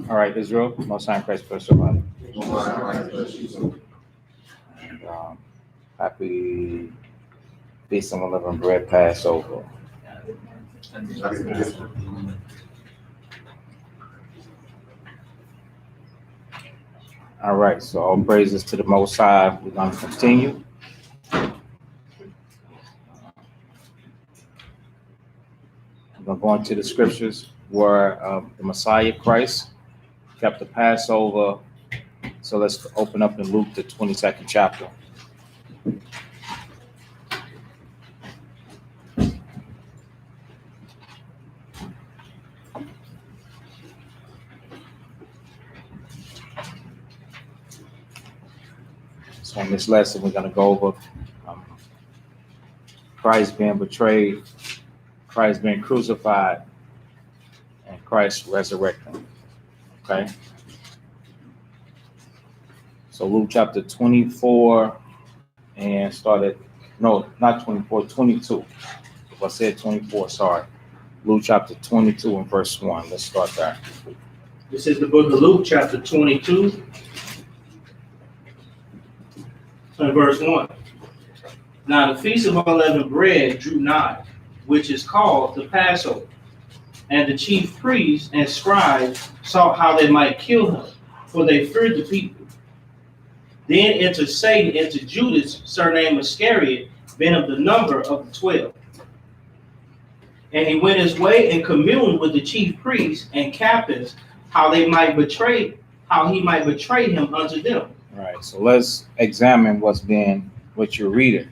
All right, Israel, Most High in Christ, bless your body. And, happy Feast of Unleavened Bread Passover. All right, so all praises to the Most High. We're going to continue. We're going to go into the scriptures where the Messiah Christ kept the Passover. So let's open up in Luke, the 22nd chapter. So in this lesson, we're going to go over Christ being betrayed, Christ being crucified, and Christ resurrecting. Okay? So Luke chapter 24 and started, no, not 24, 22. If I said 24, sorry. Luke chapter 22 and verse 1. Let's start there. This is the book of Luke, chapter 22, and verse 1. Now the feast of unleavened bread drew nigh, which is called the Passover. And the chief priests and scribes sought how they might kill him, for they feared the people. Then entered Satan into Judas, surnamed Iscariot, being of the number of the 12. And he went his way and communed with the chief priests and captains, how he might betray him unto them. All right, so let's examine what you're reading.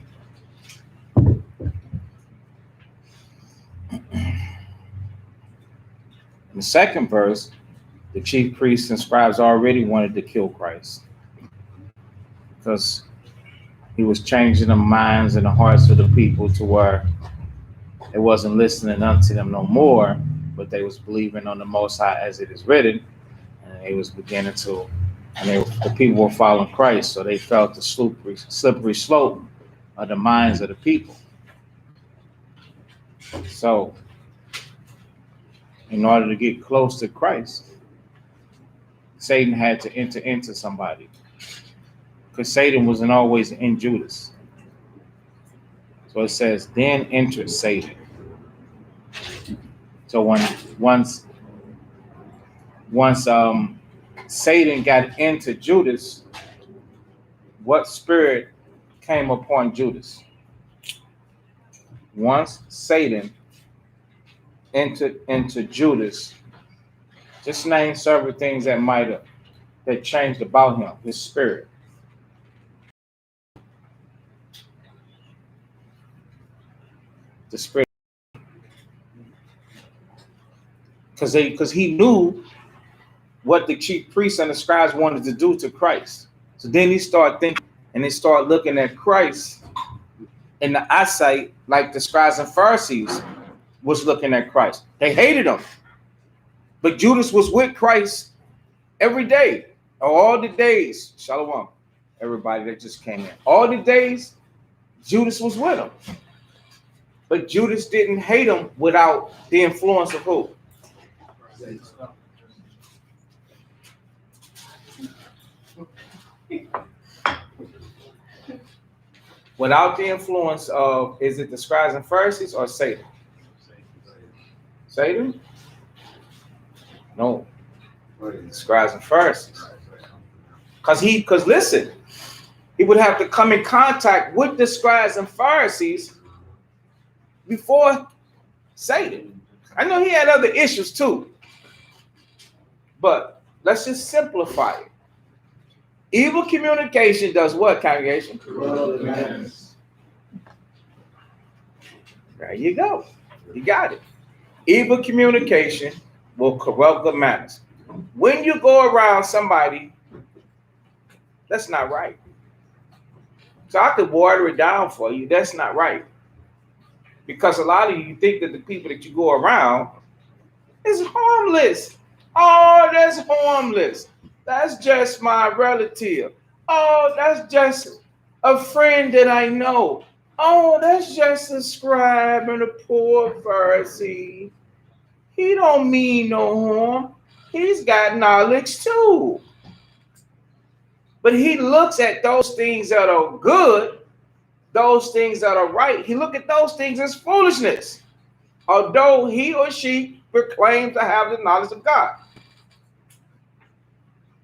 In the second verse, the chief priests and scribes already wanted to kill Christ because he was changing the minds and the hearts of the people to where it wasn't listening unto them no more, but they was believing on the Most High as it is written, and they was beginning to, the people were following Christ, so they felt the slippery slope of the minds of the people. So, in order to get close to Christ, Satan had to enter into somebody, because Satan wasn't always in Judas. So it says, then entered Satan. So once Satan got into Judas, what spirit came upon Judas? Once Satan entered into Judas, just name several things that changed about him, his spirit. The spirit, because he knew what the chief priests and the scribes wanted to do to Christ. So then he started thinking, and they started looking at Christ in the eyesight like the scribes and Pharisees was looking at Christ. They hated him, but Judas was with Christ every day, all the days. Shalom, everybody that just came in. All the days, Judas was with him. But Judas didn't hate him without the influence of who? Without the influence of, is it the scribes and Pharisees or Satan? Satan? No. The scribes and Pharisees. Because listen, he would have to come in contact with the scribes and Pharisees before Satan. I know he had other issues too, but let's just simplify it. Evil communication does what, congregation? There you go. You got it. Evil communication will corrupt good manners. When you go around somebody, that's not right. So I could water it down for you. That's not right. Because a lot of you think that the people that you go around is harmless. Oh, that's harmless. That's just my relative. Oh, that's just a friend that I know. Oh, that's just a scribe and a poor Pharisee. He don't mean no harm. He's got knowledge too. But he looks at those things that are good, those things that are right. He look at those things as foolishness, although he or she proclaims to have the knowledge of God.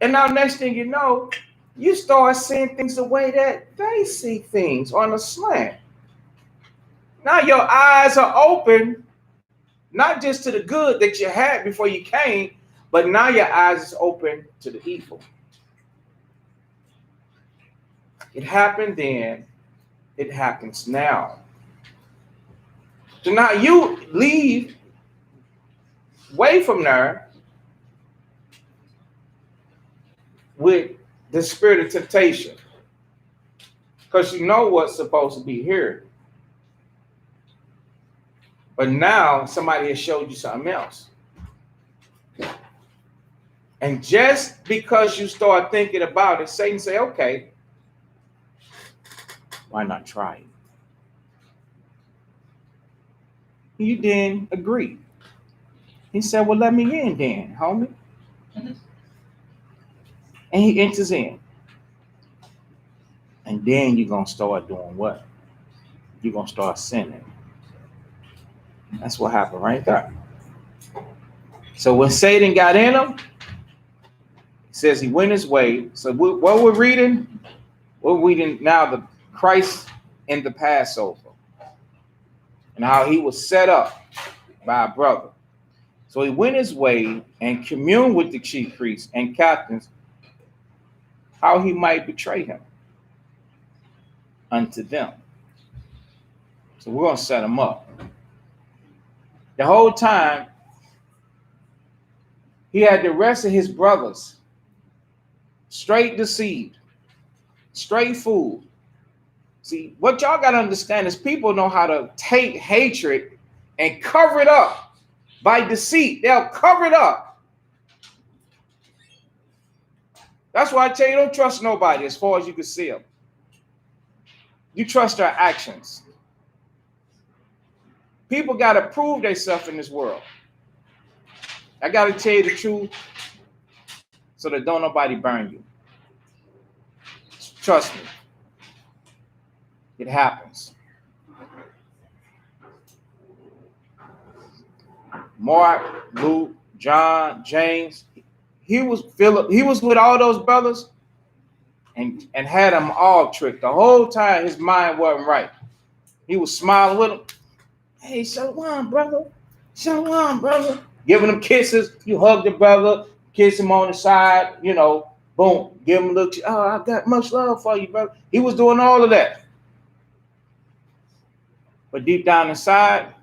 And now, next thing you know, you start seeing things the way that they see things on a slant. Now your eyes are open, not just to the good that you had before you came, but now your eyes is open to the evil. It happened then, it happens now. So now you leave way from there with the spirit of temptation, because you know what's supposed to be here. But now somebody has showed you something else. And just because you start thinking about it, Satan say, okay, why not try it? You didn't agree. He said, well, let me in then, homie. And he enters in. And then you're going to start doing what? You're going to start sinning. That's what happened right there. So when Satan got in him, it says he went his way. So what we're reading now, the Christ in the Passover, and how he was set up by a brother. So he went his way and communed with the chief priests and captains, how he might betray him unto them. So we're going to set him up. The whole time, he had the rest of his brothers straight deceived, straight fooled. See, what y'all got to understand is people know how to take hatred and cover it up by deceit. They'll cover it up. That's why I tell you, don't trust nobody as far as you can see them. You trust their actions. People got to prove themselves in this world. I got to tell you the truth so that don't nobody burn you. Trust me. It happens. Mark, Luke, John, James, he was Philip. He was with all those brothers and had them all tricked. The whole time his mind wasn't right. He was smiling with them. Hey, shalom, brother. Shalom, brother. Giving them kisses. You hug the brother, kiss him on the side, boom. Give him a little, I got much love for you, brother. He was doing all of that. But deep down inside,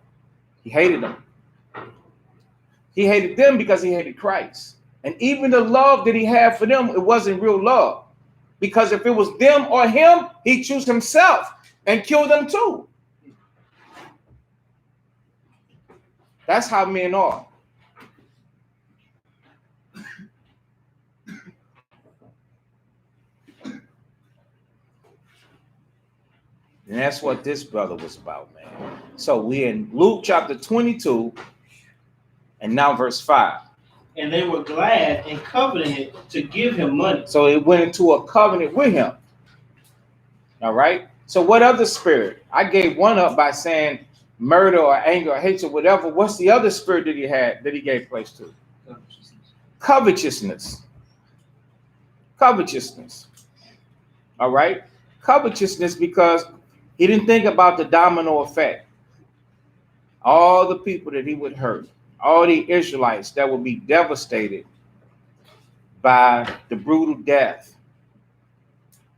he hated them. He hated them because he hated Christ. And even the love that he had for them, it wasn't real love. Because if it was them or him, he'd choose himself and kill them too. That's how men are. And that's what this brother was about, man. So we're in Luke chapter 22, and now verse 5. And they were glad and covenanted to give him money. So it went into a covenant with him. All right. So what other spirit? I gave one up by saying murder or anger or hatred, whatever. What's the other spirit that he had that he gave place to? Covetousness. Covetousness. All right. Covetousness, because he didn't think about the domino effect. All the people that he would hurt, all the Israelites that would be devastated by the brutal death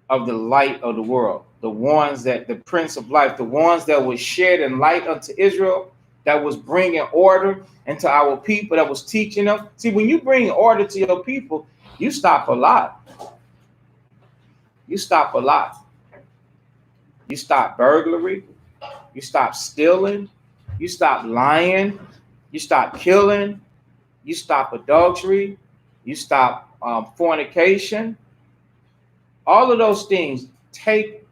of the light of the world. The ones that, the Prince of Life, the ones that was shedding light unto Israel, that was bringing order into our people, that was teaching them. See, when you bring order to your people, you stop a lot. You stop a lot. You stop burglary. You stop stealing. You stop lying. You stop killing. You stop adultery. You stop fornication. All of those things take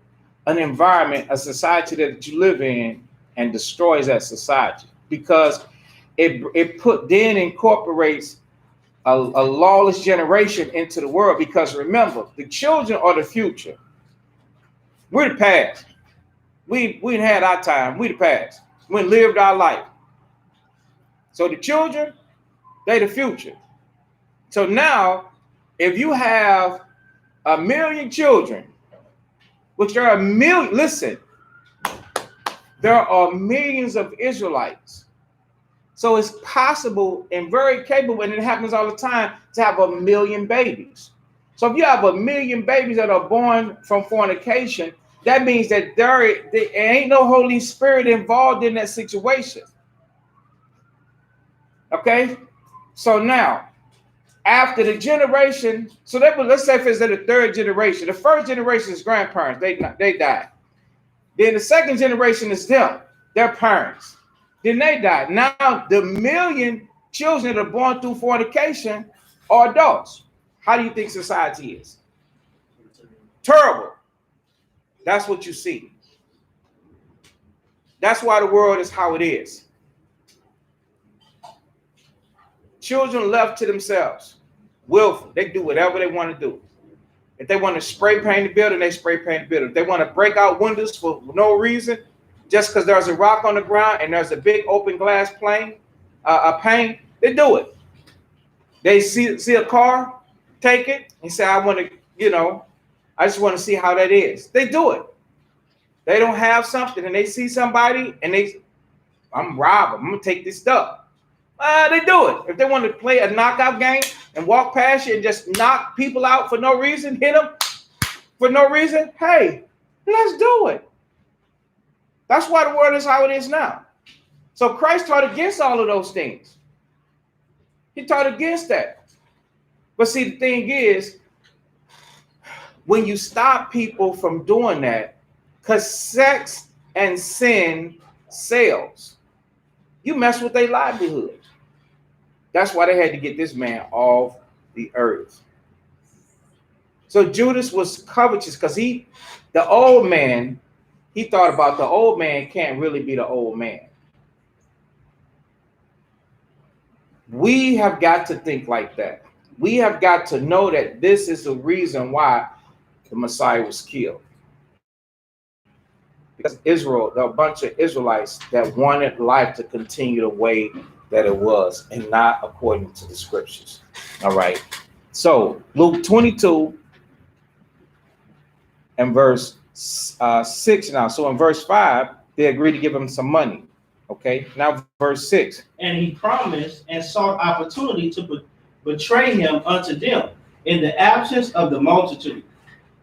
an environment, a society that you live in, and destroys that society. Because it incorporates a lawless generation into the world, because remember, the children are the future. We're the past. We had our time. We the past. We lived our life. So the children, they the future. So now, if you have 1 million children, which there are listen, there are millions of Israelites. So it's possible and very capable, and it happens all the time, to have 1 million babies. So if you have 1 million babies that are born from fornication, that means that there ain't no Holy Spirit involved in that situation. Okay? So now, after the generation, so let's say if it's in the third generation, the first generation is grandparents, they died. Then the second generation is them, their parents. Then they died. Now the 1 million children that are born through fornication are adults. How do you think society is? Terrible. That's what you see. That's why the world is how it is. Children left to themselves, willful. They do whatever they want to do. If they want to spray paint the building, they spray paint the building. If they want to break out windows for no reason, just because there's a rock on the ground and there's a big open glass pane, they do it. They see a car, take it, and say, I want to, I just want to see how that is. They do it. They don't have something and they see somebody and I'm robbing. I'm going to take this stuff. They do it. If they want to play a knockout game and walk past you and just knock people out for no reason, hit them for no reason, hey, let's do it. That's why the world is how it is now. So Christ taught against all of those things. He taught against that. But see, the thing is, when you stop people from doing that, because sex and sin sells, you mess with their livelihood. That's why they had to get this man off the earth. So Judas was covetous because the old man, he thought about the old man can't really be the old man. We have got to think like that. We have got to know that this is the reason why the Messiah was killed. Because Israel, there are a bunch of Israelites that wanted life to continue the way that it was and not according to the scriptures. All right. So Luke 22 and verse 6 now. So in verse 5, they agreed to give him some money. Okay. Now verse 6. And he promised and sought opportunity to betray him unto them in the absence of the multitude.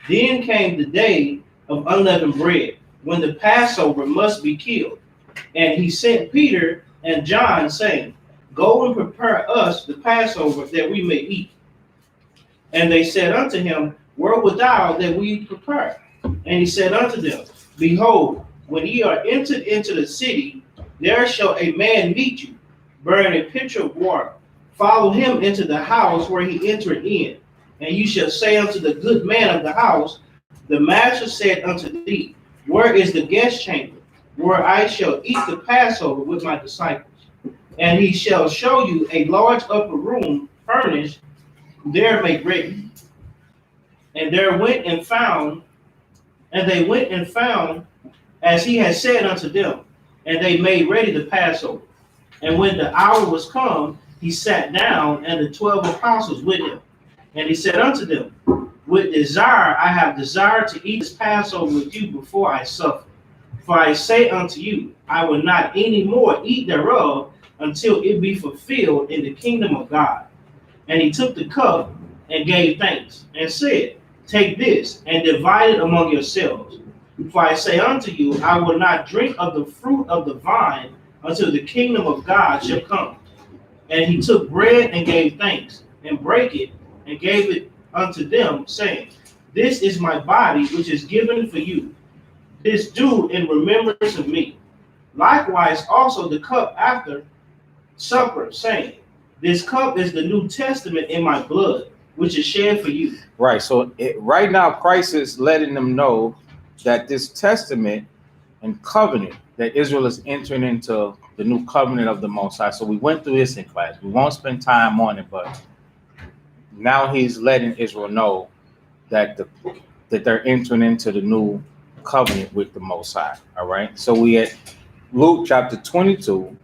Then came the day of unleavened bread, when the Passover must be killed. And he sent Peter and John, saying, Go and prepare us the Passover, that we may eat. And they said unto him, Where wilt thou that we prepare? And he said unto them, Behold, when ye are entered into the city, there shall a man meet you, bearing a pitcher of water. Follow him into the house where he entered in. And you shall say unto the good man of the house, The master said unto thee, Where is the guest chamber, where I shall eat the Passover with my disciples? And he shall show you a large upper room furnished, there make ready. And they went and found as he had said unto them, and they made ready the Passover. And when the hour was come, he sat down, and the 12 apostles with him. And he said unto them, With desire I have desired to eat this Passover with you before I suffer. For I say unto you, I will not any more eat thereof until it be fulfilled in the kingdom of God. And he took the cup and gave thanks, and said, Take this, and divide it among yourselves. For I say unto you, I will not drink of the fruit of the vine until the kingdom of God shall come. And he took bread and gave thanks, and brake it, and gave it unto them, saying, This is my body, which is given for you. This do in remembrance of me. Likewise also the cup after supper, saying, This cup is the New Testament in my blood, which is shed for you. Right. So right now, Christ is letting them know that this testament and covenant that Israel is entering into the new covenant of the Most High. So we went through this in class. We won't spend time on it, but now he's letting Israel know that that they're entering into the new covenant with the Most High. All right. So we at Luke chapter 22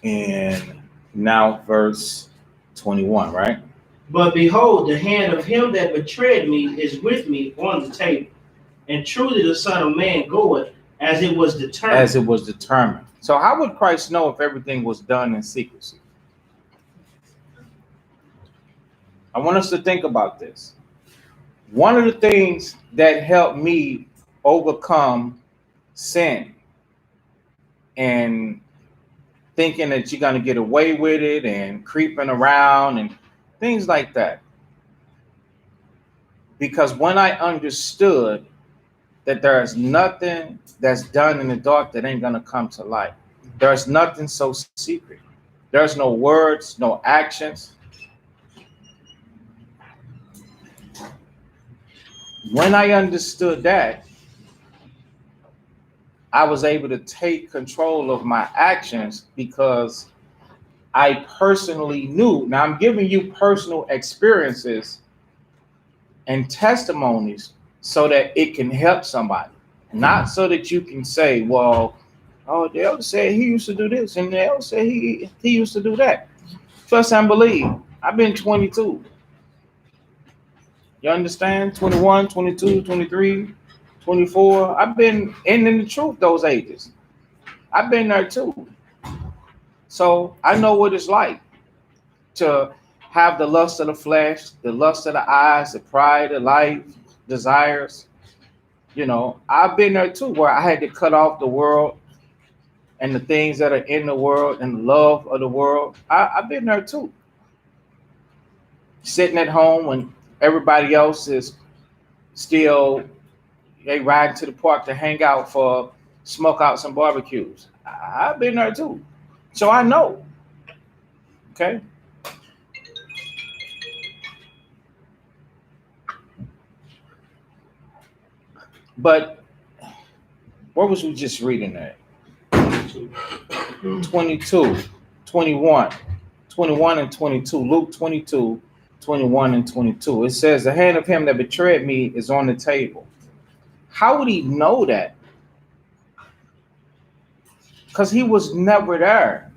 and now verse 21, right? But behold, the hand of him that betrayed me is with me on the table. And truly the Son of Man goeth as it was determined. As it was determined. So how would Christ know if everything was done in secrecy? I want us to think about this. One of the things that helped me overcome sin and thinking that you're going to get away with it and creeping around and things like that. Because when I understood that there's nothing that's done in the dark that ain't going to come to light. There's nothing so secret. There's no words, no actions. When I understood that, I was able to take control of my actions because I personally knew. Now I'm giving you personal experiences and testimonies so that it can help somebody, not so that you can say, well, oh, the elder said he used to do this and the elder said he used to do that. Trust and believe. I've been 22. You understand? 21, 22, 23, 24. I've been in the truth those ages. I've been there too. So I know what it's like to have the lust of the flesh, the lust of the eyes, the pride of life, desires. You know, I've been there too, where I had to cut off the world and the things that are in the world and the love of the world. I've been there too. Sitting at home when everybody else is still, they ride to the park to hang out for smoke out some barbecues. I've been there too. So I know. Okay. But what was we just reading at? 22, 21, 21 and 22. Luke 22, 21 and 22. It says, the hand of him that betrayed me is on the table. How would he know that? Because he was never there.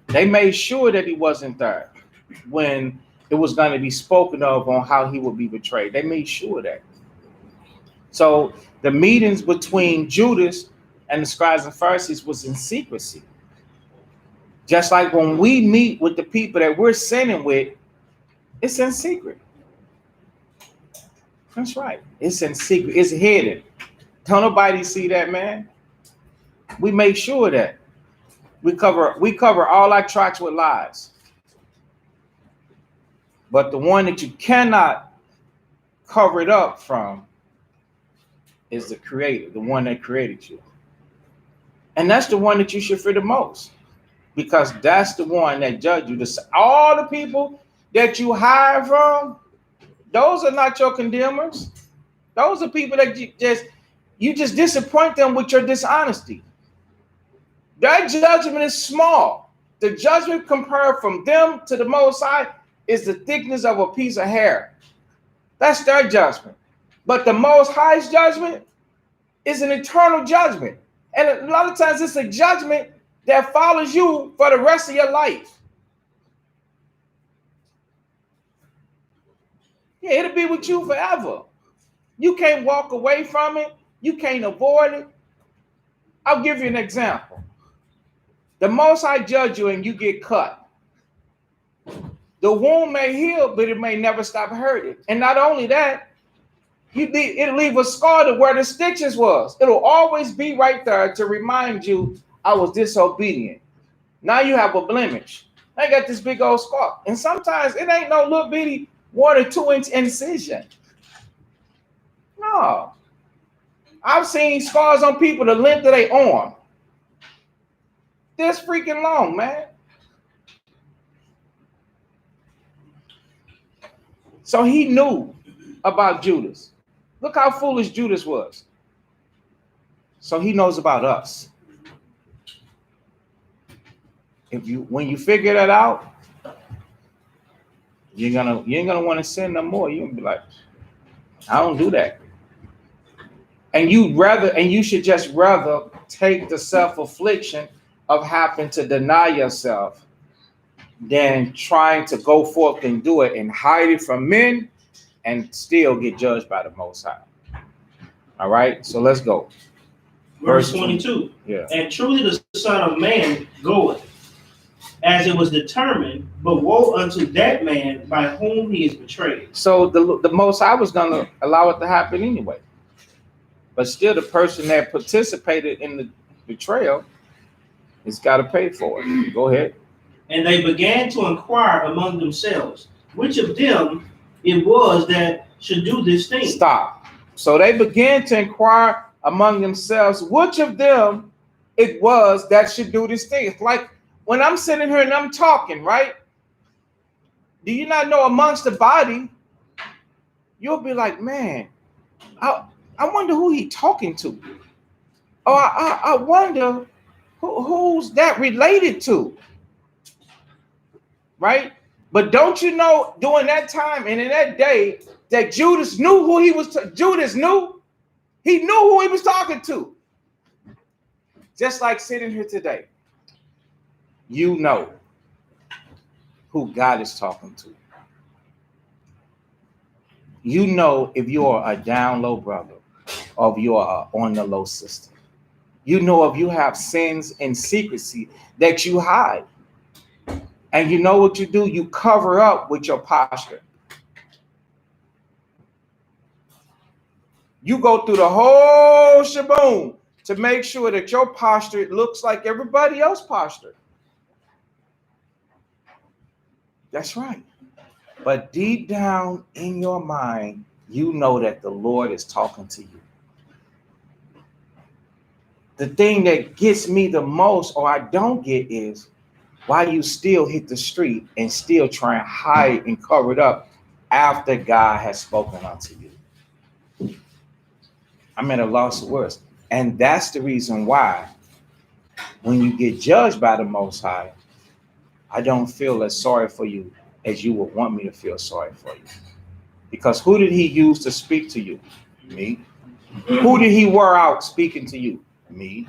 They made sure that he wasn't there when it was going to be spoken of on how he would be betrayed. They made sure of that. So the meetings between Judas and the scribes and Pharisees was in secrecy. Just like when we meet with the people that we're sinning with, it's in secret. That's right. It's in secret. It's hidden. Don't nobody see that, man. We make sure of that. We cover all our tracks with lies. But the one that you cannot cover it up from is the creator, the one that created you. And that's the one that you should fear the most, because that's the one that judged you. All the people that you hide from, those are not your condemners. Those are people that you just disappoint them with your dishonesty. Their judgment is small. The judgment compared from them to the Most High is the thickness of a piece of hair. That's their judgment. But the Most High's judgment is an eternal judgment. And a lot of times it's a judgment that follows you for the rest of your life. Yeah, it'll be with you forever. You can't walk away from it. You can't avoid it. I'll give you an example. The Most High judge you and you get cut. The wound may heal, but it may never stop hurting. And not only that, it'll leave a scar to where the stitches was. It'll always be right there to remind you, I was disobedient. Now you have a blemish. I got this big old scar. And sometimes it ain't no little bitty 1 or 2 inch incision. No. I've seen scars on people the length of their arm. This freaking long, man. So he knew about Judas. Look how foolish Judas was. So he knows about us. when you figure that out, you ain't gonna want to sin no more. You're gonna be like, I don't do that. And you should just rather take the self-affliction of having to deny yourself than trying to go forth and do it and hide it from men and still get judged by the Most High. All right, so let's go. Verse 22. Yeah. And truly the Son of Man goeth, as it was determined, but woe unto that man by whom he is betrayed. So the Most High was going to allow it to happen anyway. But still, the person that participated in the betrayal has got to pay for it. Go ahead. And they began to inquire among themselves, which of them it was that should do this thing. Stop. So they began to inquire among themselves, which of them it was that should do this thing. It's like when I'm sitting here and I'm talking, right? Do you not know amongst the body, you'll be like, man, I wonder who he talking to. Or I wonder who's that related to. Right? But don't you know during that time and in that day that Judas knew who he was. Judas knew. He knew who he was talking to. Just like sitting here today. You know who God is talking to. You know if you're a down low brother or if you're on the low sister. You know if you have sins in secrecy that you hide. And you know what you do? You cover up with your posture. You go through the whole shaboom to make sure that your posture looks like everybody else's posture. That's right. But deep down in your mind, you know that the Lord is talking to you. The thing that gets me the most, or I don't get, is why you still hit the street and still try and hide and cover it up after God has spoken unto you. I'm at a loss of words. And that's the reason why when you get judged by the Most High, I don't feel as sorry for you as you would want me to feel sorry for you. Because who did he use to speak to you? Me. Who did he wear out speaking to you? Me.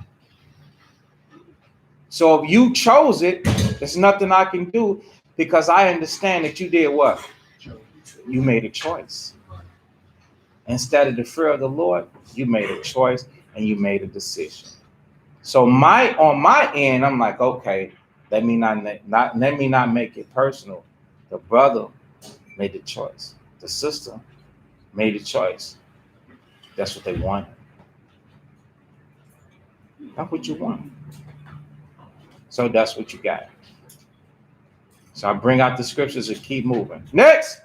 So if you chose it, there's nothing I can do because I understand that you did what? You made a choice. Instead of the fear of the Lord, you made a choice and you made a decision. So on my end, I'm like, okay, let me not make it personal. The brother made the choice. The sister made a choice. That's what they wanted. That's what you want. So that's what you got. So I bring out the scriptures and keep moving. Next.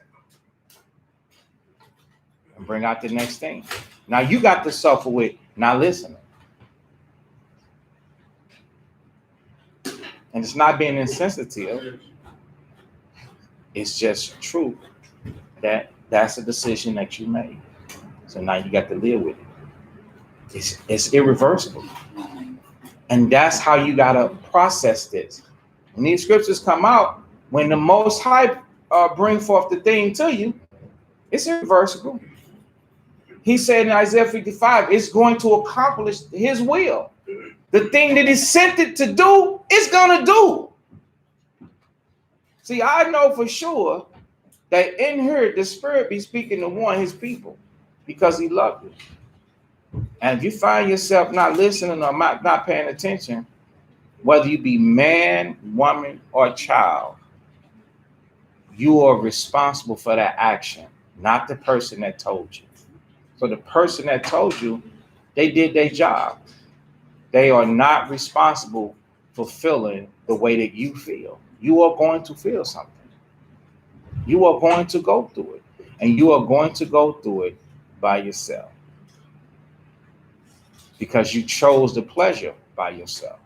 And bring out the next thing. Now you got to suffer with not listening. And it's not being insensitive. It's just true that that's a decision that you made. So now you got to live with it. It's irreversible. And that's how you got to process this. When these scriptures come out, when the Most High bring forth the thing to you, it's irreversible. He said in Isaiah 55, it's going to accomplish his will. The thing that he sent it to do, it's going to do. See, I know for sure that in here, the Spirit be speaking to one of his people because he loved you. And if you find yourself not listening or not paying attention, whether you be man, woman, or child, you are responsible for that action, not the person that told you. So the person that told you, they did their job. They are not responsible for feeling the way that you feel. You are going to feel something. You are going to go through it. And you are going to go through it by yourself. Because you chose the pleasure by yourself.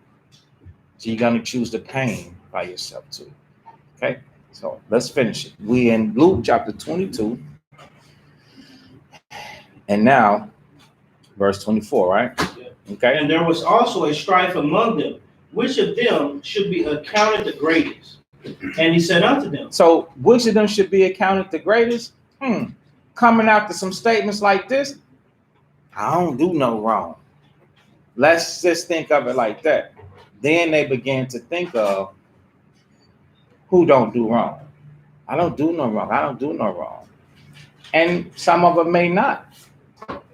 So you're going to choose the pain by yourself too. Okay? So let's finish it. We in Luke chapter 22. And now, verse 24, right? Yeah. Okay. And there was also a strife among them, which of them should be accounted the greatest? And he said unto them, So which of them should be accounted the greatest? Coming after some statements like this, I don't do no wrong. Let's just think of it like that. Then they began to think of who don't do wrong. I don't do no wrong. I don't do no wrong. And some of them may not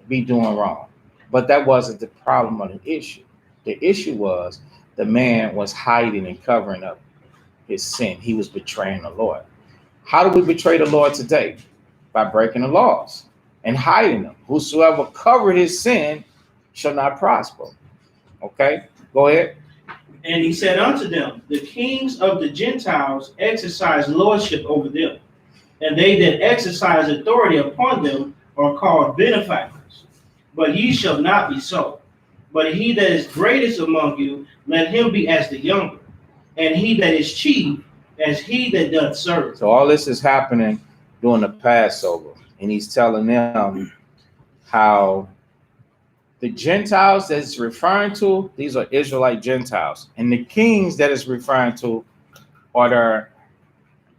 be doing wrong. But that wasn't the problem or the issue. The issue was the man was hiding and covering up his sin. He was betraying the Lord. How do we betray the Lord today? By breaking the laws and hiding them. Whosoever covered his sin shall not prosper. Okay, go ahead. and he said unto them, the kings of the Gentiles exercise lordship over them, and they that exercise authority upon them are called benefactors. But ye shall not be so. But he that is greatest among you, let him be as the younger, and he that is chief as he that doth serve. So all this is happening during the Passover, and he's telling them how the Gentiles that it's referring to, these are Israelite Gentiles, and the kings that it's referring to are the,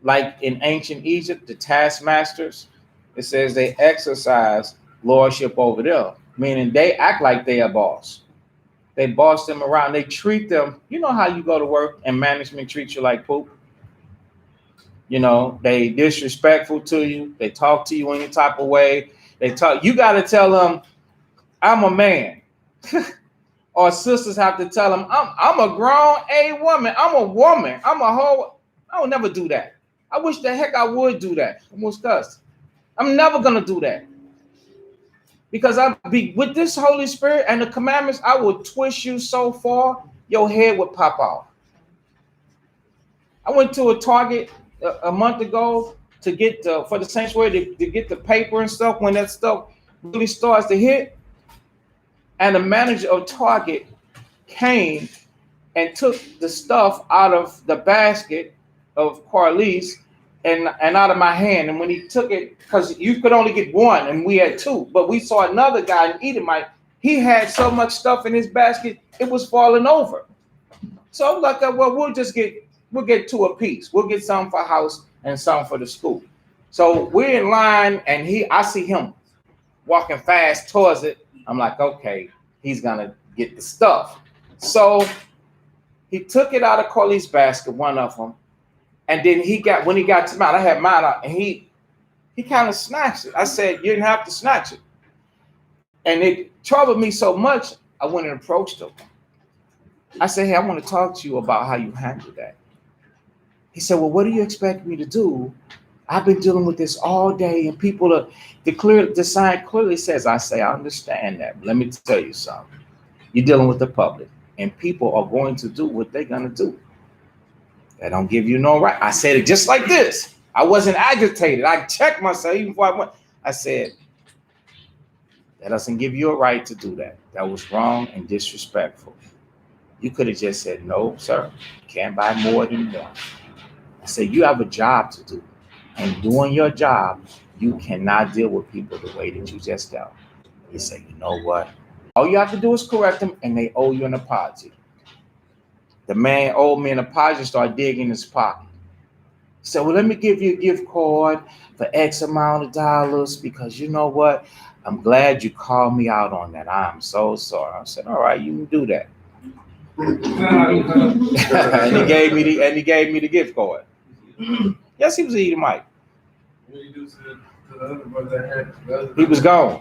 like in ancient Egypt, the taskmasters. It says they exercise lordship over them, meaning they act like they are boss. They boss them around. They treat them. You know how you go to work and management treats you like poop. You know, they disrespectful to you. They talk to you any type of way. They talk. You got to tell them, I'm a man. Or sisters have to tell them, I'm a grown woman. I'm a woman. I'm a whole. I will never do that. I wish the heck I would do that. Almost cussed. I'm never gonna do that. Because I be with this Holy Spirit and the commandments, I will twist you so far, your head would pop off. I went to a Target a month ago to get for the sanctuary to get the paper and stuff when that stuff really starts to hit. And the manager of Target came and took the stuff out of the basket of Carlise and out of my hand. And when he took it, because you could only get one and we had two, but we saw another guy, an Edomite, he had so much stuff in his basket, it was falling over. So I'm like, well, we'll get two apiece. We'll get some for house and some for the school. So we're in line and I see him walking fast towards it. I'm like, okay, he's gonna get the stuff. So he took it out of Carly's basket, one of them, and then when he got to mine, I had mine out, and he kind of snatched it. I said, you didn't have to snatch it. And it troubled me so much, I went and approached him. I said, hey, I want to talk to you about how you handled that. He said, well, what do you expect me to do? I've been dealing with this all day, and people the sign clearly says, I understand that. But let me tell you something. You're dealing with the public, and people are going to do what they're going to do. That don't give you no right. I said it just like this. I wasn't agitated. I checked myself even before I went. I said, that doesn't give you a right to do that. That was wrong and disrespectful. You could have just said, no, sir, you can't buy more than one. I said, you have a job to do. And doing your job, you cannot deal with people the way that you just dealt. He said, you know what? All you have to do is correct them, and they owe you an apology. The man owed me an apology and started digging his pocket. He said, well, let me give you a gift card for X amount of dollars because you know what? I'm glad you called me out on that. I'm so sorry. I said, all right, you can do that. and he gave me the gift card. Yes, he was an Edomite. He was gone.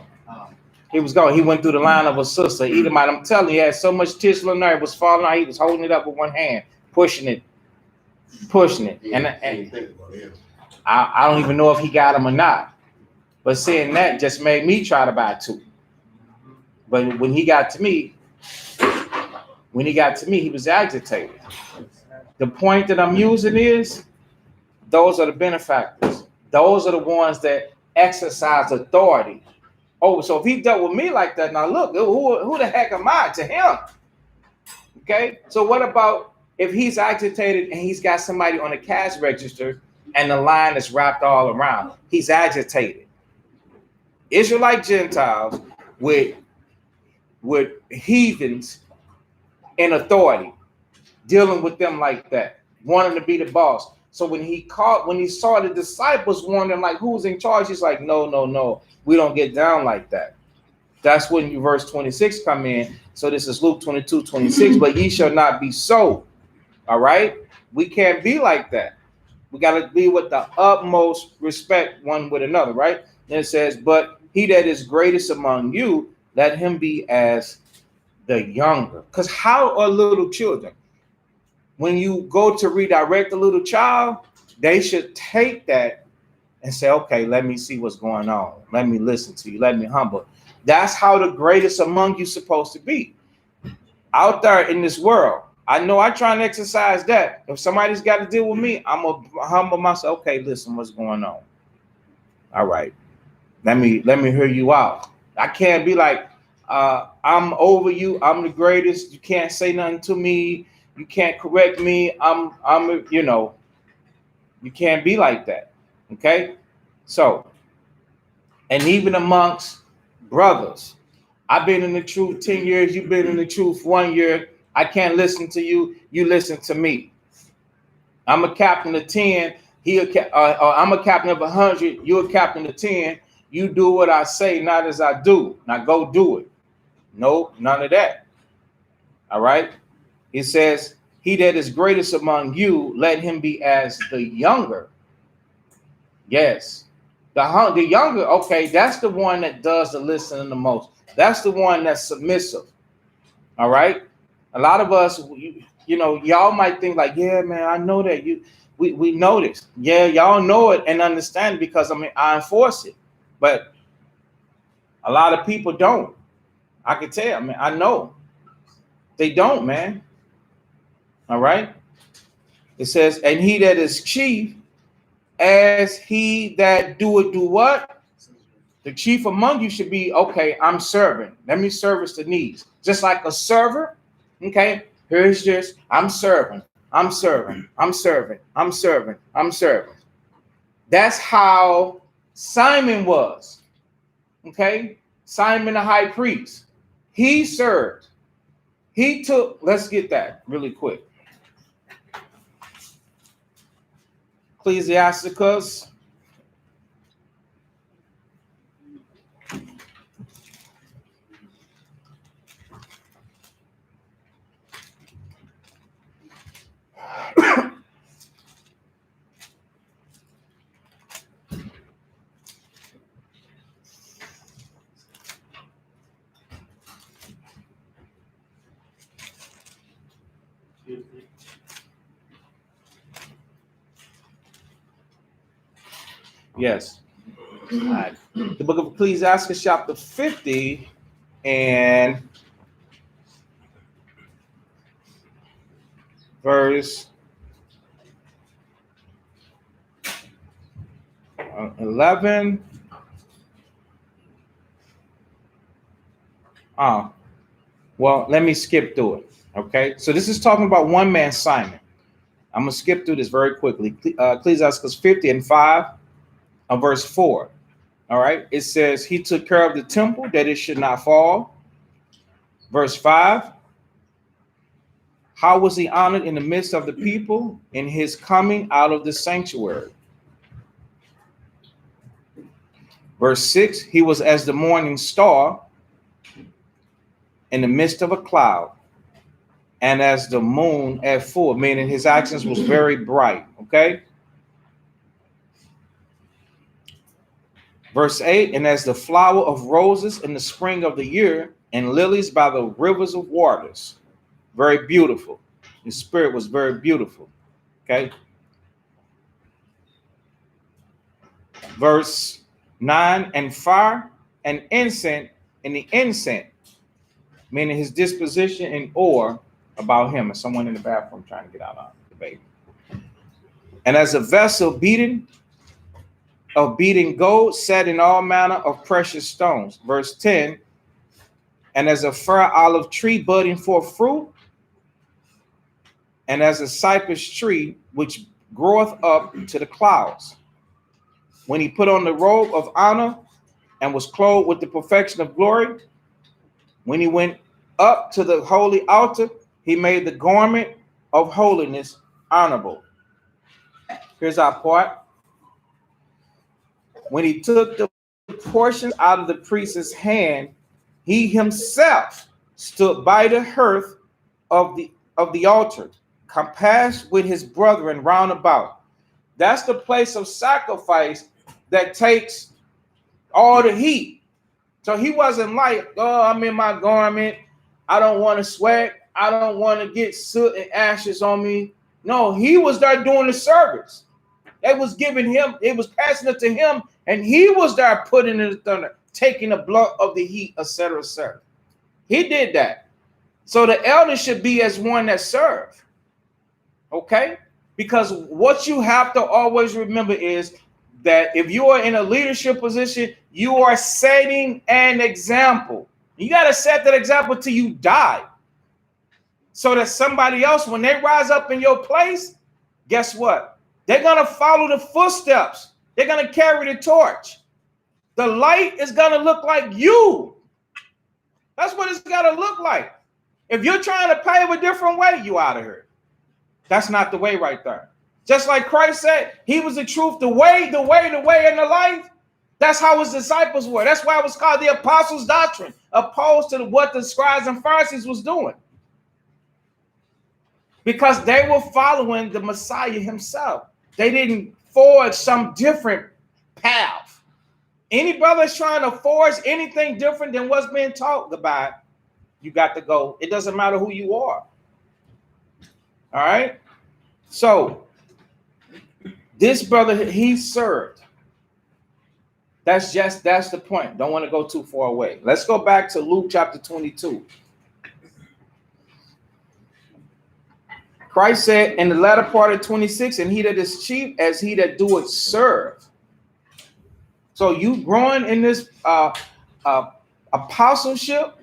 He was gone. He went through the line of a sister, Edomite. I'm telling you, he had so much tissue in there, it was falling out. He was holding it up with one hand, pushing it. And I don't even know if he got him or not. But saying that just made me try to buy two. But when he got to me, he was agitated. The point that I'm using is, those are the benefactors. Those are the ones that exercise authority. Oh, so if he dealt with me like that, now look, who the heck am I to him? Okay, so what about if he's agitated and he's got somebody on the cash register and the line is wrapped all around? He's agitated. Israelite Gentiles with heathens in authority. dealing with them like that, wanting to be the boss. So when he saw the disciples wondering like who's in charge, he's like, no, no, no, we don't get down like that. That's when you verse 26 come in. So this is Luke 22:26. But ye shall not be so. All right, we can't be like that. We got to be with the utmost respect one with another, right? And it says, but he that is greatest among you, let him be as the younger. Because how are little children? When you go to redirect a little child, they should take that and say, okay, let me see what's going on. Let me listen to you. Let me humble. That's how the greatest among you supposed to be. Out there in this world, I know I try and exercise that. If somebody's got to deal with me, I'm going to humble myself. Okay, listen, what's going on? All right. Let me hear you out. I can't be like, I'm over you. I'm the greatest. You can't say nothing to me. You can't correct me. You can't be like that. Okay. So, and even amongst brothers, I've been in the truth 10 years. You've been in the truth 1 year. I can't listen to you. You listen to me. I'm a captain of 10. I'm a captain of 100. You're a captain of 10. You do what I say, not as I do. Now go do it. No, none of that. All right. It says, he that is greatest among you, let him be as the younger. Yes. The younger, okay, that's the one that does the listening the most. That's the one that's submissive. All right. A lot of us, y'all might think like, yeah, man, I know that we know this. Yeah, y'all know it and understand because I enforce it. But a lot of people don't. I can tell, man, I know. They don't, man. All right. It says, and he that is chief, as he that doeth do what? The chief among you should be, okay, I'm serving. Let me service the needs. Just like a server, okay, here's just, I'm serving, I'm serving, I'm serving, I'm serving, I'm serving. That's how Simon was, okay? Simon the high priest. He served. He took, let's get that really quick. Ecclesiasticus. Yes. All right. The book of Ecclesiastes, chapter 50, and verse 11. Well, let me skip through it. Okay. So this is talking about one man, Simon. I'm going to skip through this very quickly. Ecclesiastes 50 and 5, verse 4. All right. It says, he took care of the temple that it should not fall. Verse 5. How was he honored in the midst of the people in his coming out of the sanctuary? Verse 6. He was as the morning star in the midst of a cloud, and as the moon at full, meaning his actions was very bright. Okay. Verse 8, and as the flower of roses in the spring of the year, and lilies by the rivers of waters. Very beautiful. His spirit was very beautiful. Okay. Verse 9, and fire and incense, and the incense, meaning his disposition and awe about him. And someone in the bathroom trying to get out of the baby. And as a vessel beating gold, set in all manner of precious stones. Verse 10, and as a fair olive tree budding forth fruit, and as a cypress tree which groweth up to the clouds. When he put on the robe of honor and was clothed with the perfection of glory, when he went up to the holy altar, he made the garment of holiness honorable. Here's our part. When he took the portions out of the priest's hand, he himself stood by the hearth of the altar, compassed with his brethren round about. That's the place of sacrifice that takes all the heat. So he wasn't like, oh, I'm in my garment. I don't want to sweat. I don't want to get soot and ashes on me. No, he was there doing the service. It was giving him, it was passing it to him, and he was there putting it in the thunder, taking the blunt of the heat, etc., etc. He did that. So the elder should be as one that served. Okay? Because what you have to always remember is that if you are in a leadership position, you are setting an example. You got to set that example till you die. So that somebody else, when they rise up in your place, guess what? They're going to follow the footsteps. They're going to carry the torch. The light is going to look like you. That's what it's got to look like. If you're trying to pave a different way, you out of here. That's not the way right there. Just like Christ said, he was the truth, the way, and the life. That's how his disciples were. That's why it was called the apostles' doctrine, opposed to what the scribes and Pharisees was doing. Because they were following the Messiah himself. They didn't forge some different path. Any brother's trying to forge anything different than what's being taught about, you got to go. It doesn't matter who you are. All right? So, this brother, he served. That's the point. Don't want to go too far away. Let's go back to Luke chapter 22. Christ said in the latter part of 26, and he that is chief as he that doeth serve. So you growing in this apostleship,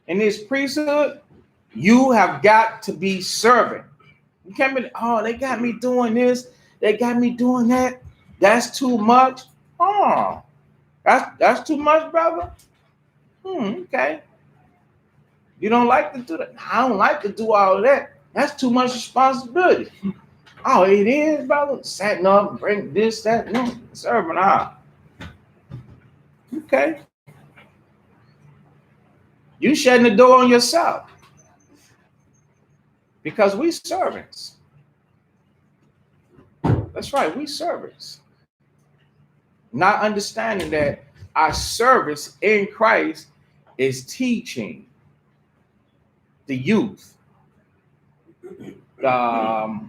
in this priesthood, you have got to be serving. You can't be, oh, they got me doing this, they got me doing that. That's too much. Oh, that's too much, brother. Okay. You don't like to do that. I don't like to do all of that. That's too much responsibility. Oh, it is, brother. Setting up, bring this, that, no, serving out. Okay. You shutting the door on yourself. Because we servants. That's right, we servants. Not understanding that our service in Christ is teaching the youth, the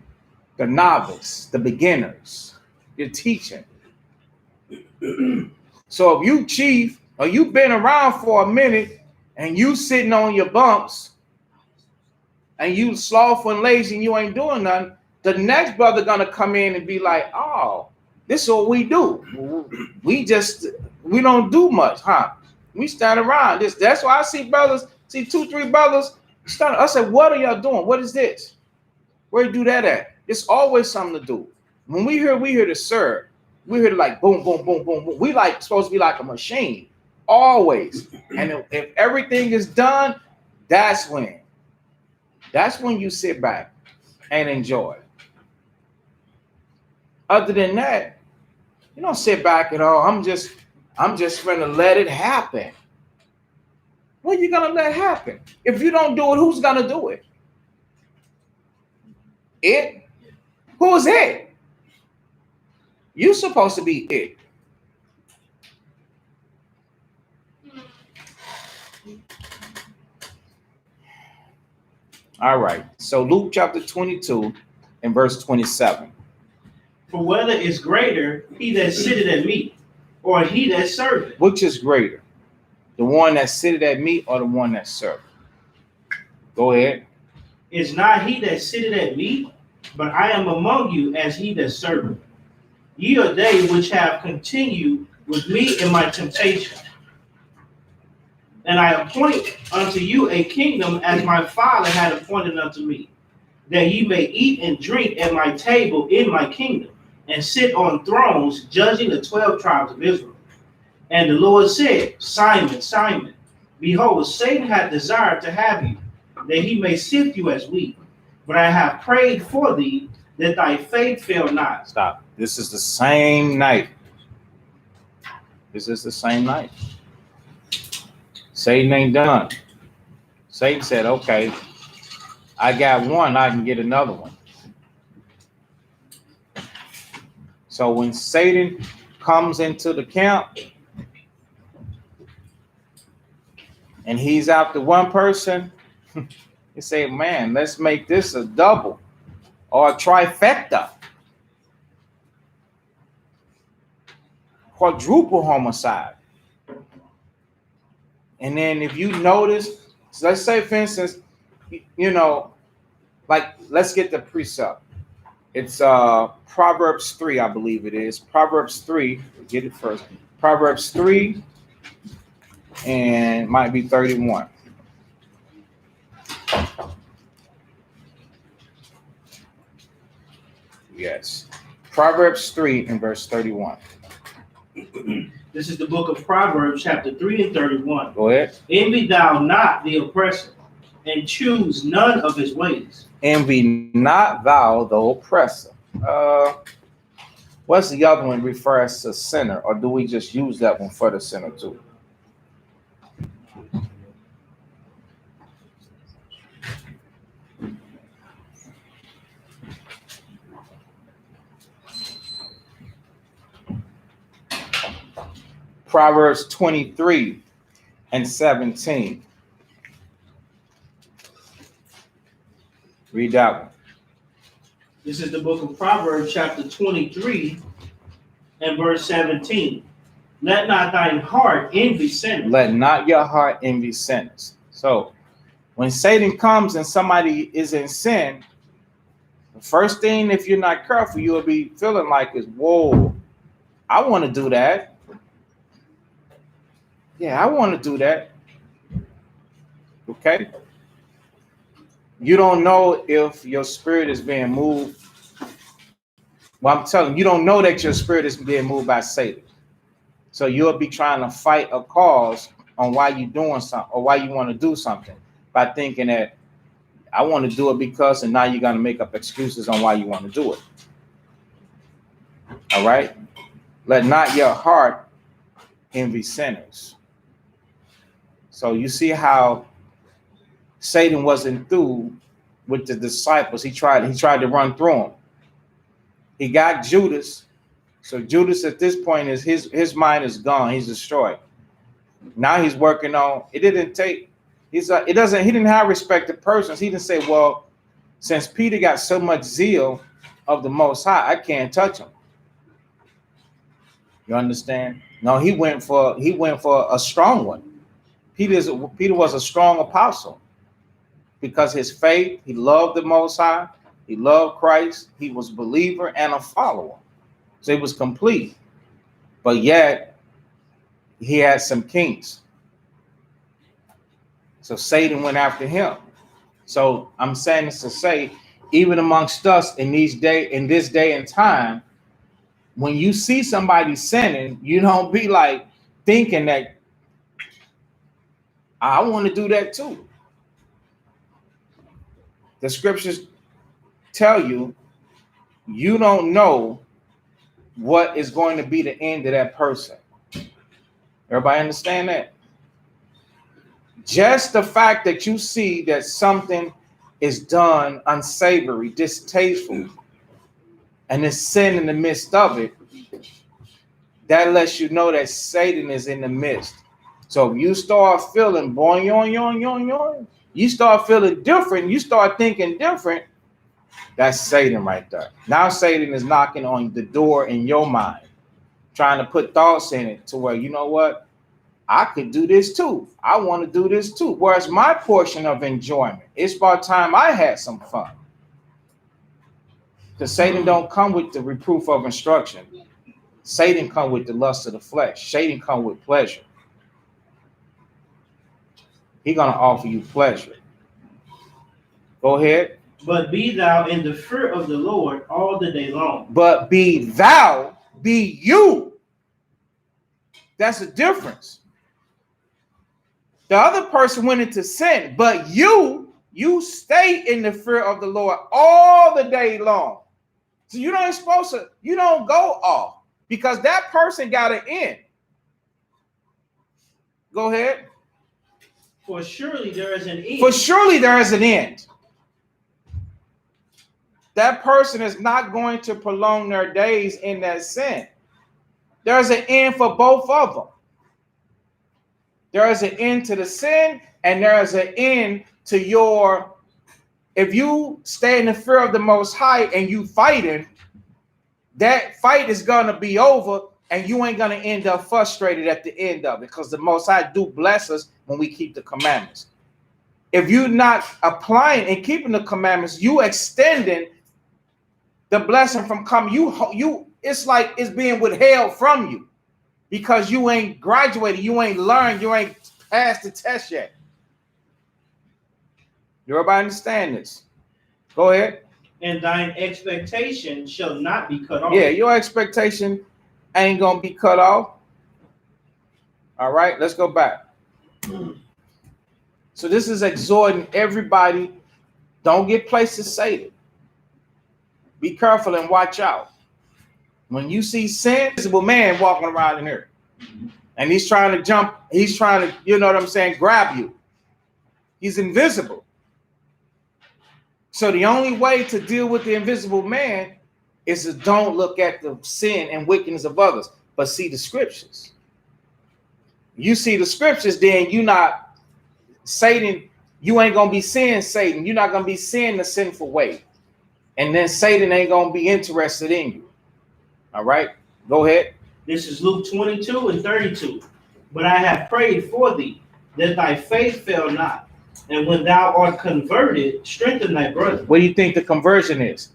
novice, the beginners. You're teaching. So if you chief or you've been around for a minute and you sitting on your bumps and you slothful and lazy and you ain't doing nothing, the next brother gonna come in and be like, oh, this is what we do. We don't do much, huh? We stand around this. That's why I see brothers, 2-3 brothers stand. I said, what are y'all doing? What is this? Where you do that at? It's always something to do. When we here to serve. We're here to like boom, boom, boom, boom, boom. We like supposed to be like a machine, always. And if everything is done, that's when you sit back and enjoy. Other than that, you don't sit back at all. I'm just gonna let it happen. What are you gonna let happen? If you don't do it, who's gonna do it? It? Who's it? You're supposed to be it. All right. So Luke chapter 22 and verse 27. For whether is greater, he that sitteth at meat, or he that serveth? Which is greater? The one that sitteth at meat or the one that serveth? Go ahead. Is not he that sitteth at meat, but I am among you as he that serveth. Ye are they which have continued with me in my temptation. And I appoint unto you a kingdom as my Father had appointed unto me, that ye may eat and drink at my table in my kingdom, and sit on thrones judging the 12 tribes of Israel. And the Lord said, Simon, Simon, behold, Satan hath desired to have you, that he may sift you as wheat. But I have prayed for thee, that thy faith fail not. Stop. This is the same night. This is the same night. Satan ain't done. Satan said, okay, I got one, I can get another one. So when Satan comes into the camp and he's after one person, he say, man, let's make this a double or a trifecta. Quadruple homicide. And then if you notice, so let's say, for instance, like let's get the precept. It's Proverbs 3, I believe it is. Proverbs 3, get it first. Proverbs 3 and might be 31. Yes. Proverbs 3 and verse 31. This is the book of Proverbs, chapter 3 and 31. Go ahead. Envy thou not the oppressor, and choose none of his ways. Envy not thou the oppressor. What's the other one refers to sinner, or do we just use that one for the sinner too? Proverbs 23 and 17. Read that one. This is the book of Proverbs, chapter 23 and verse 17. Let not thine heart envy sinners. Let not your heart envy sinners. So when Satan comes and somebody is in sin, the first thing, if you're not careful, you'll be feeling like is, whoa, I want to do that. Yeah, I want to do that. Okay? You don't know if your spirit is being moved. Well, I'm telling you, you don't know that your spirit is being moved by Satan. So you'll be trying to fight a cause on why you're doing something or why you want to do something by thinking that I want to do it because, and now you're going to make up excuses on why you want to do it. All right? Let not your heart envy sinners. So you see how Satan wasn't through with the disciples. He tried to run through them. He got Judas. So Judas at this point is his mind is gone. He's destroyed. Now he's working on it. He didn't have respect to persons. He didn't say, well, since Peter got so much zeal of the Most High, I can't touch him. You understand? No, he went for a strong one. Peter was a strong apostle because his faith, he loved the Most High, he loved Christ, he was a believer and a follower. So it was complete. But yet, he had some kinks. So Satan went after him. So I'm saying this to say, even amongst us in this day and time, when you see somebody sinning, you don't be like thinking that I want to do that too. The scriptures tell you, you don't know what is going to be the end of that person. Everybody understand that? Just the fact that you see that something is done unsavory, distasteful, and there's sin in the midst of it, that lets you know that Satan is in the midst. So if you start feeling boing, yoing, yoing, yoing, yoing, you start feeling different, you start thinking different, that's Satan right there. Now Satan is knocking on the door in your mind, trying to put thoughts in it to where, you know what? I could do this too. I want to do this too. Where's my portion of enjoyment? It's about time I had some fun. Because Satan don't come with the reproof of instruction. Satan come with the lust of the flesh. Satan come with pleasure. He's going to offer you pleasure. Go ahead. But be thou in the fear of the Lord all the day long. But be you. That's the difference. The other person went into sin, but you You stay in the fear of the Lord all the day long. So you don't go off because that person got an end. Go ahead. For surely there is an end. For surely there is an end. That person is not going to prolong their days in that sin. There's an end for both of them. There is an end to the sin, and there is an end to your. If you stay in the fear of the Most High and you fighting, that fight is gonna be over, and you ain't gonna end up frustrated at the end of it, because the Most High do bless us when we keep the commandments. If you're not applying and keeping the commandments, you extending the blessing from coming. You it's like it's being withheld from you because you ain't graduated, you ain't learned, you ain't passed the test yet. You everybody understand this? Go ahead. And thine expectation shall not be cut off. Yeah, your expectation ain't gonna be cut off. All right, let's go back. So this is exhorting everybody. Don't get placed to Satan. Be careful and watch out. When you see sin, invisible man walking around in here, and he's trying to jump, he's trying to, you know what I'm saying, grab you. He's invisible. So the only way to deal with the invisible man is to don't look at the sin and wickedness of others, but see the scriptures. You see the scriptures, then you not Satan, you ain't gonna be seeing Satan. You're not gonna be seeing the sinful way. And then Satan ain't gonna be interested in you. All right, go ahead. This is Luke 22 and 32. But I have prayed for thee, that thy faith fail not. And when thou art converted, strengthen thy brother. What do you think the conversion is?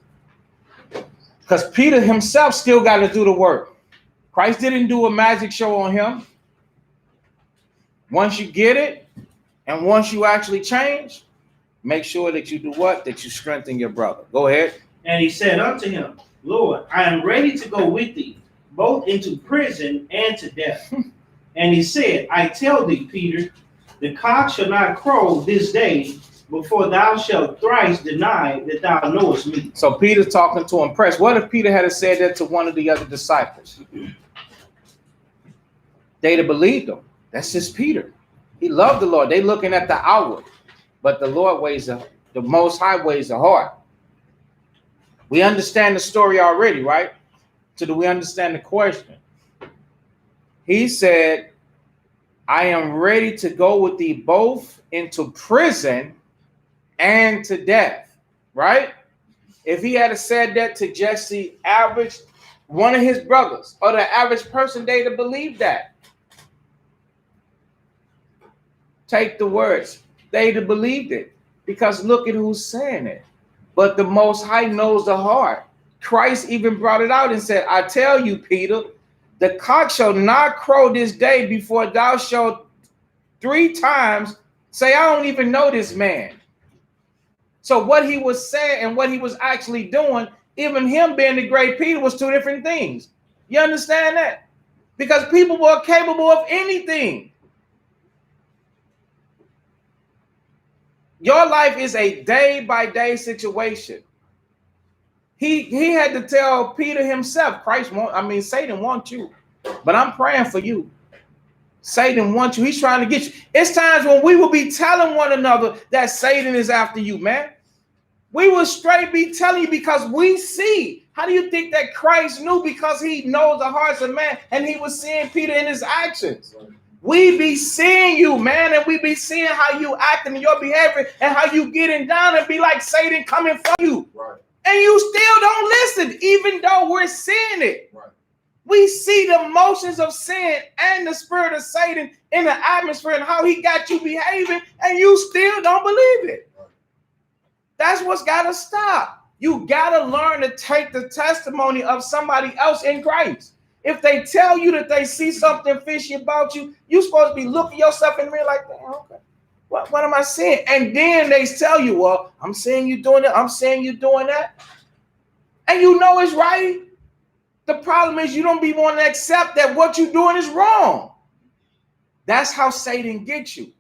Because Peter himself still got to do the work. Christ didn't do a magic show on him. Once you get it, and once you actually change, make sure that you do what? That you strengthen your brother. Go ahead. And he said unto him, Lord, I am ready to go with thee, both into prison and to death. And he said, I tell thee, Peter, the cock shall not crow this day before thou shalt thrice deny that thou knowest me. So Peter's talking to impress. What if Peter had said that to one of the other disciples? They'd have believed him. That's just Peter. He loved the Lord. They looking at the outward, but the Lord weighs the Most High weighs the heart. We understand the story already, right? So do we understand the question? He said, I am ready to go with thee both into prison and to death, right? If he had said that to just the average, one of his brothers, or the average person, they'd have believed that. Take the words. They'd have believed it, because look at who's saying it. But the Most High knows the heart. Christ even brought it out and said, I tell you, Peter, the cock shall not crow this day before thou shalt 3 times say, I don't even know this man. So what he was saying and what he was actually doing, even him being the great Peter, was 2 different things. You understand that? Because people were capable of anything. Your life is a day-by-day situation. He had to tell Peter himself, Satan wants you, but I'm praying for you. Satan wants you. He's trying to get you. It's times when we will be telling one another that Satan is after you, man. We will straight be telling you because we see. How do you think that Christ knew? Because he knows the hearts of man, and he was seeing Peter in his actions. We be seeing you, man, and we be seeing how you acting in your behavior and how you getting down and be like Satan coming for you. Right. And you still don't listen, even though we're seeing it. Right. We see the motions of sin and the spirit of Satan in the atmosphere and how he got you behaving, and you still don't believe it. Right. That's what's got to stop. You got to learn to take the testimony of somebody else in Christ. If they tell you that they see something fishy about you, you're supposed to be looking yourself in the mirror like, okay, what am I seeing? And then they tell you, well, I'm seeing you doing it. I'm seeing you doing that. And you know it's right. The problem is you don't be wanting to accept that what you're doing is wrong. That's how Satan gets you.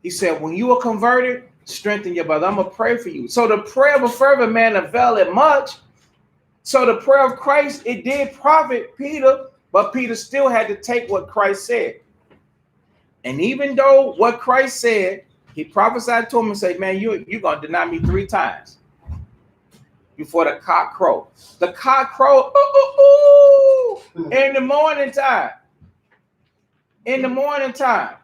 He said, when you are converted, strengthen your brother. I'm going to pray for you. So the prayer of a fervent man availeth much. So the prayer of Christ, it did profit Peter, but Peter still had to take what Christ said. And even though what Christ said, he prophesied to him and said, man, you're going to deny me 3 times before the cock crow. The cock crow in the morning time. In the morning time.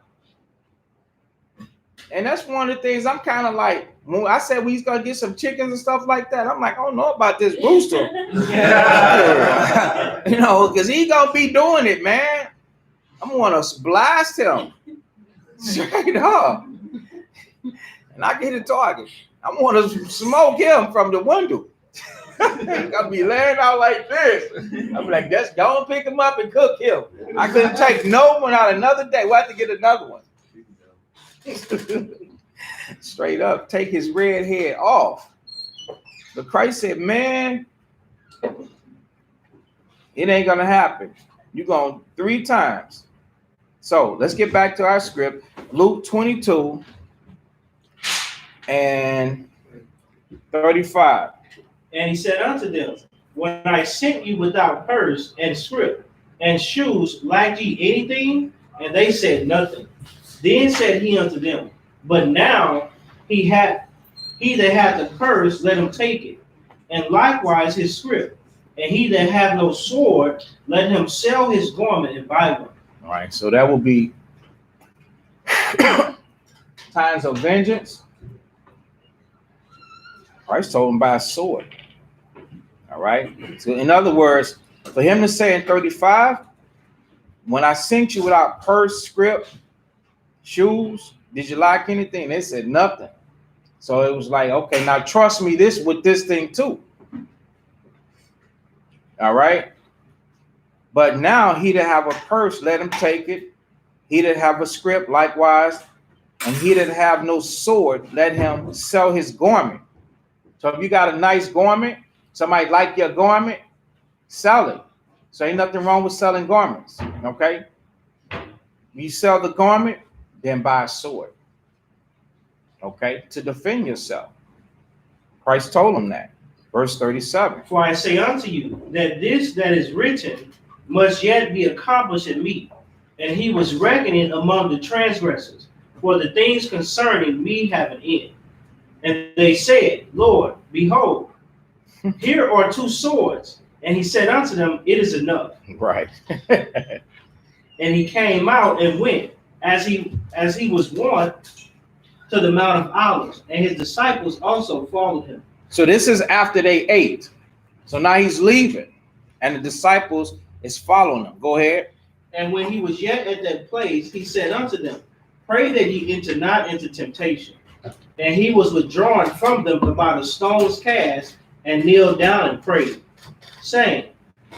And that's one of the things I'm kind of like, when I said he's going to get some chickens and stuff like that, I'm like, I don't know about this rooster. Yeah. You know, because he going to be doing it, man. I'm going to blast him. Straight up. And I get a target. I'm going to smoke him from the window. He's going to be laying out like this. I'm like, just go and pick him up and cook him. I couldn't take no one out another day. We'll have to get another one. Straight up, take his red head off. But Christ said, man, it ain't going to happen. You're going 3 times. So let's get back to our script. Luke 22 and 35. And he said unto them, when I sent you without purse and scrip and shoes, lack ye anything? And they said nothing. Then said he unto them, but now he that hath the purse, let him take it, and likewise his scrip. And he that hath no sword, let him sell his garment and buy one. All right, so that will be times of vengeance. Christ told him buy a sword. All right. So in other words, for him to say in 35, when I sent you without purse, scrip, shoes, did you lack anything? They said nothing. So it was like, okay, now trust me with this thing too. All right. But now he that have a purse, let him take it. He that have a scrip, likewise. And he that have no sword, let him sell his garment. So if you got a nice garment, somebody like your garment, sell it. So ain't nothing wrong with selling garments, okay? You sell the garment, then buy a sword, okay, to defend yourself. Christ told him that. Verse 37. For I say unto you that this that is written must yet be accomplished in me. And he was reckoning among the transgressors, for the things concerning me have an end. And they said, Lord, behold, here are 2 swords. And he said unto them, it is enough. Right. And he came out and went, as he was wont, to the Mount of Olives. And his disciples also followed him. So this is after they ate. So now he's leaving. And the disciples is following him. Go ahead. And when he was yet at that place, he said unto them, pray that ye enter not into temptation. And he was withdrawn from them about a stone's cast, and kneeled down and prayed, saying,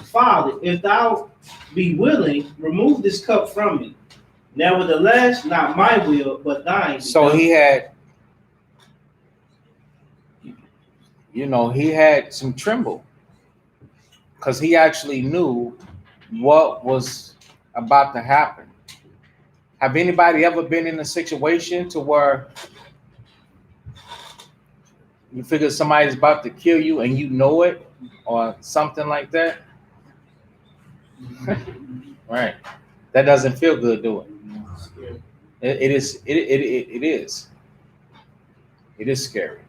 Father, if thou be willing, remove this cup from me. Nevertheless, not my will, but thine. So he had, he had some tremble, because he actually knew what was about to happen. Have anybody ever been in a situation to where you figure somebody's about to kill you and you know it, or something like that? Right. That doesn't feel good, do it? It is. It is scary.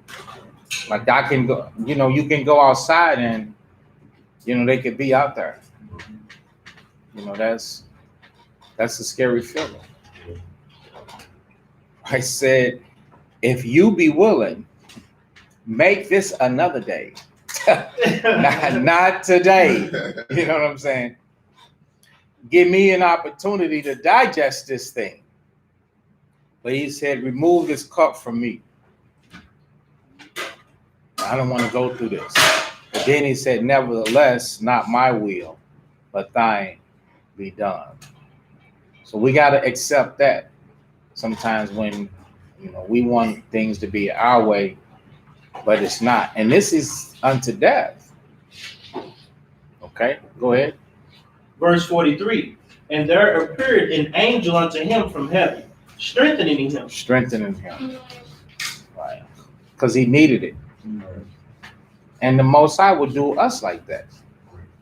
Like I can go, you can go outside and, they could be out there. That's a scary feeling. I said, if you be willing, make this another day. not today. You know what I'm saying? Give me an opportunity to digest this thing. But he said, remove this cup from me. I don't want to go through this. But then he said, nevertheless, not my will, but thine be done. So we got to accept that. Sometimes when, we want things to be our way, but it's not. And this is unto death. Okay, go ahead. Verse 43. And there appeared an angel unto him from heaven, strengthening him. Strengthening him. Right. Because he needed it. And the Most High will do us like that,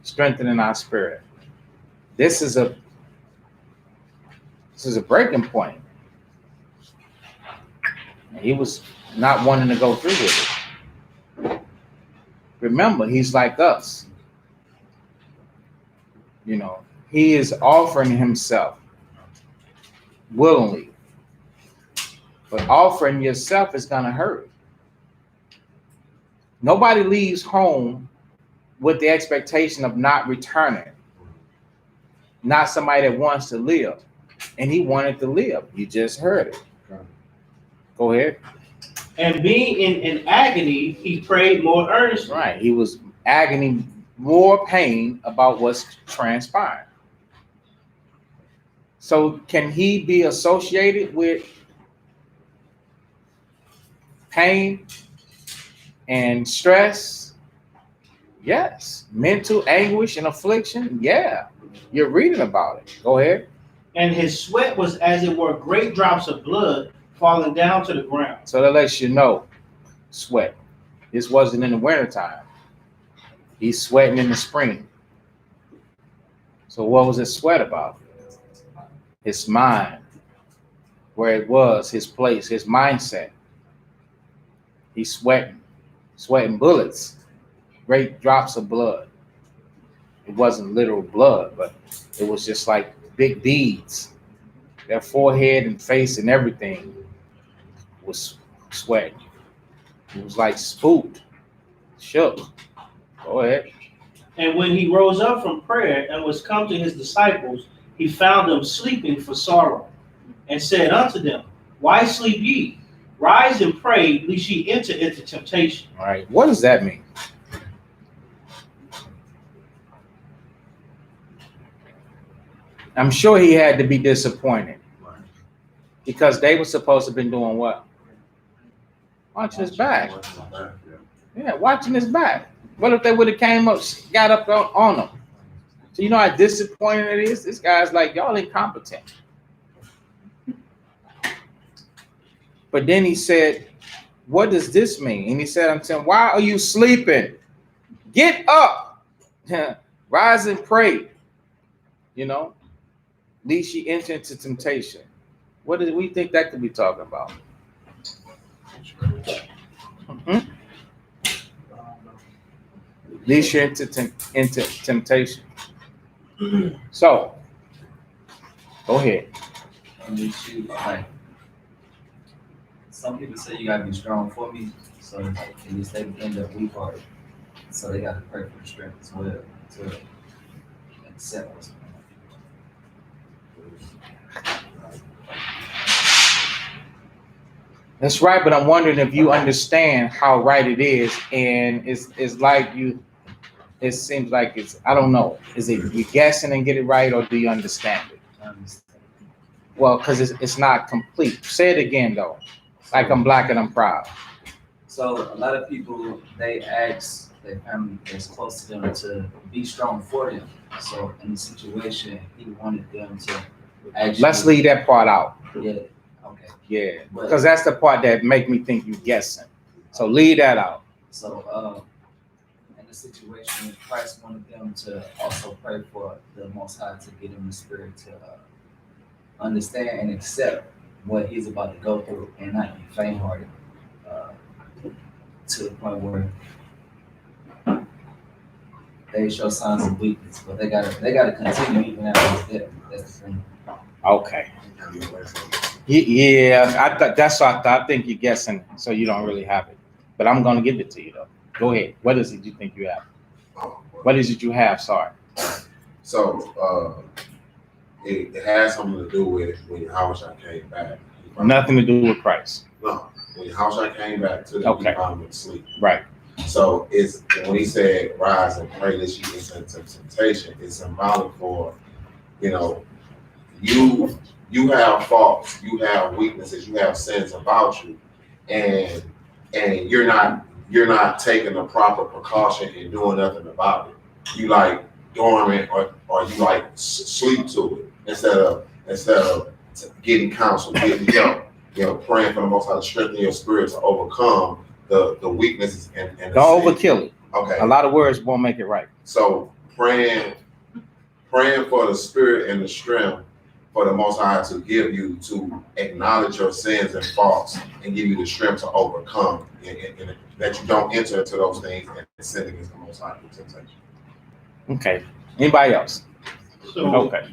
strengthening our spirit. This is a breaking point. And he was not wanting to go through with it. Remember, he's like us. You know, he is offering himself willingly. But offering yourself is going to hurt. Nobody leaves home with the expectation of not returning. Not somebody that wants to live. And he wanted to live. You just heard it. Go ahead. And being in agony, he prayed more earnestly. Right. He was agony, more pain about what's transpiring. So can he be associated with pain and stress? Yes. Mental anguish and affliction? Yeah. You're reading about it. Go ahead. And his sweat was as it were great drops of blood falling down to the ground. So that lets you know, sweat. This wasn't in the wintertime. He's sweating in the spring. So what was his sweat about? His mind, where it was, his place, his mindset. He's sweating bullets, great drops of blood. It wasn't literal blood, but it was just like big beads. Their forehead and face and everything was sweating. It was like spooked, shook. Go ahead. And when he rose up from prayer and was come to his disciples, he found them sleeping for sorrow, and said unto them, Why sleep ye? Rise and pray, lest ye enter into temptation. All right. What does that mean? I'm sure he had to be disappointed because they were supposed to have been doing what? Watching his back. Yeah, watching his back. What if they would have came up, got up on him? So you know how disappointing it is? This guy's like, y'all incompetent. But then he said, what does this mean? And he said unto him, why are you sleeping? Get up. Rise and pray. You know, lest ye enter into temptation. What do we think that could be talking about? Mm-hmm. Least you into temptation. So, go ahead. Some people say you gotta be strong for me, so at least they end up weak hearted. So they gotta pray for the strength as well to accept what's going on. That's right, but I'm wondering if you understand how right it is, and it's like you. It seems like it's, I don't know. Is it you guessing and get it right, or do you understand it? I understand. Well, because it's not complete. Say it again, though. Like I'm black and I'm proud. So a lot of people, they ask their family that's close to them to be strong for them. So in the situation, he wanted them to actually. Let's leave that part out. Yeah. Okay. Yeah, because that's the part that make me think you guessing. So leave that out. So in the situation, Christ wanted them to also pray for the Most High to give them the spirit to understand and accept what he's about to go through and not be faint-hearted to the point where they show signs of weakness, but they gotta continue even after his death. That's the thing. Okay. Yeah, I thought that's what I thought. I think you're guessing, so you don't really have it. But I'm gonna give it to you though. Go ahead. What is it you think you have? What is it you have? Sorry. So it has something to do with when Yahushua came back. Nothing to do with Christ. No, when Yahushua came back to the Okay. found him asleep. Right. So it's when he said, "Rise and pray that you enter into temptation," it's symbolic for, you know, you have faults, you have weaknesses, you have sins about you, and you're not taking the proper precaution and doing nothing about it. You like dormant or you like sleep to it instead of getting counsel, getting help, praying for the Most High to strengthen your spirit to overcome the weaknesses and the Don't sin. overkill it. Okay. A lot of words won't make it right. So praying for the spirit and the strength for the Most High to give you to acknowledge your sins and faults and give you the strength to overcome, and that you don't enter into those things and sin against the Most High through temptation. Okay. Anybody else? So, Okay.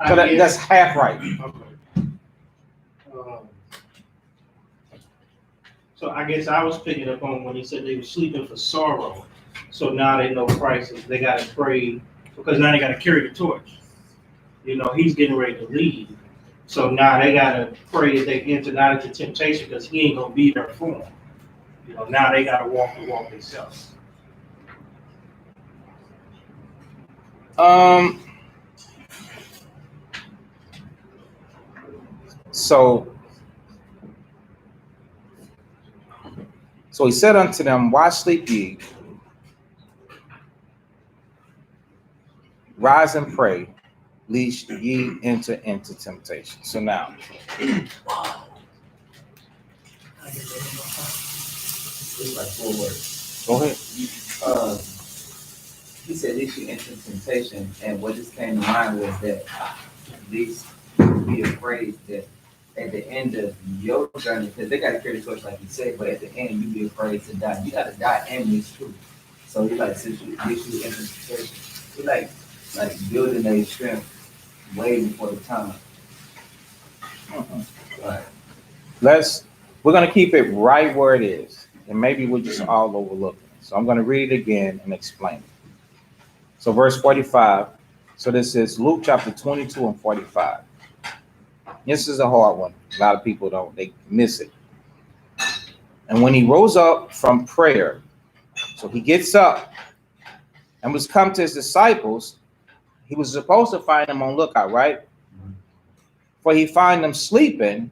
So that's half right. Okay. So I guess I was picking up on when he said they were sleeping for sorrow. So now they know Christ, they got to pray because now they got to carry the torch. He's getting ready to leave. So now they got to pray that they enter not into temptation because he ain't going to be there for them. Now they got to walk the walk themselves. So he said unto them, why sleep ye? Rise and pray, lest ye enter into temptation. So now, It's like 4 words. go ahead. He said they should enter temptation, and what just came to mind was that these be afraid that at the end of your journey, because they got to carry the torch like you said, but at the end you be afraid to die. You got to die and it's true. So he like since you enter temptation, he like building their strength way before the time. Right. We're gonna keep it right where it is, and maybe we're just all overlooking it. So I'm gonna read it again and explain it. So verse 45. So this is Luke chapter 22 and 45. This is a hard one. A lot of people they miss it. And when he rose up from prayer, so he gets up and was come to his disciples, he was supposed to find them on lookout, right? For he find them sleeping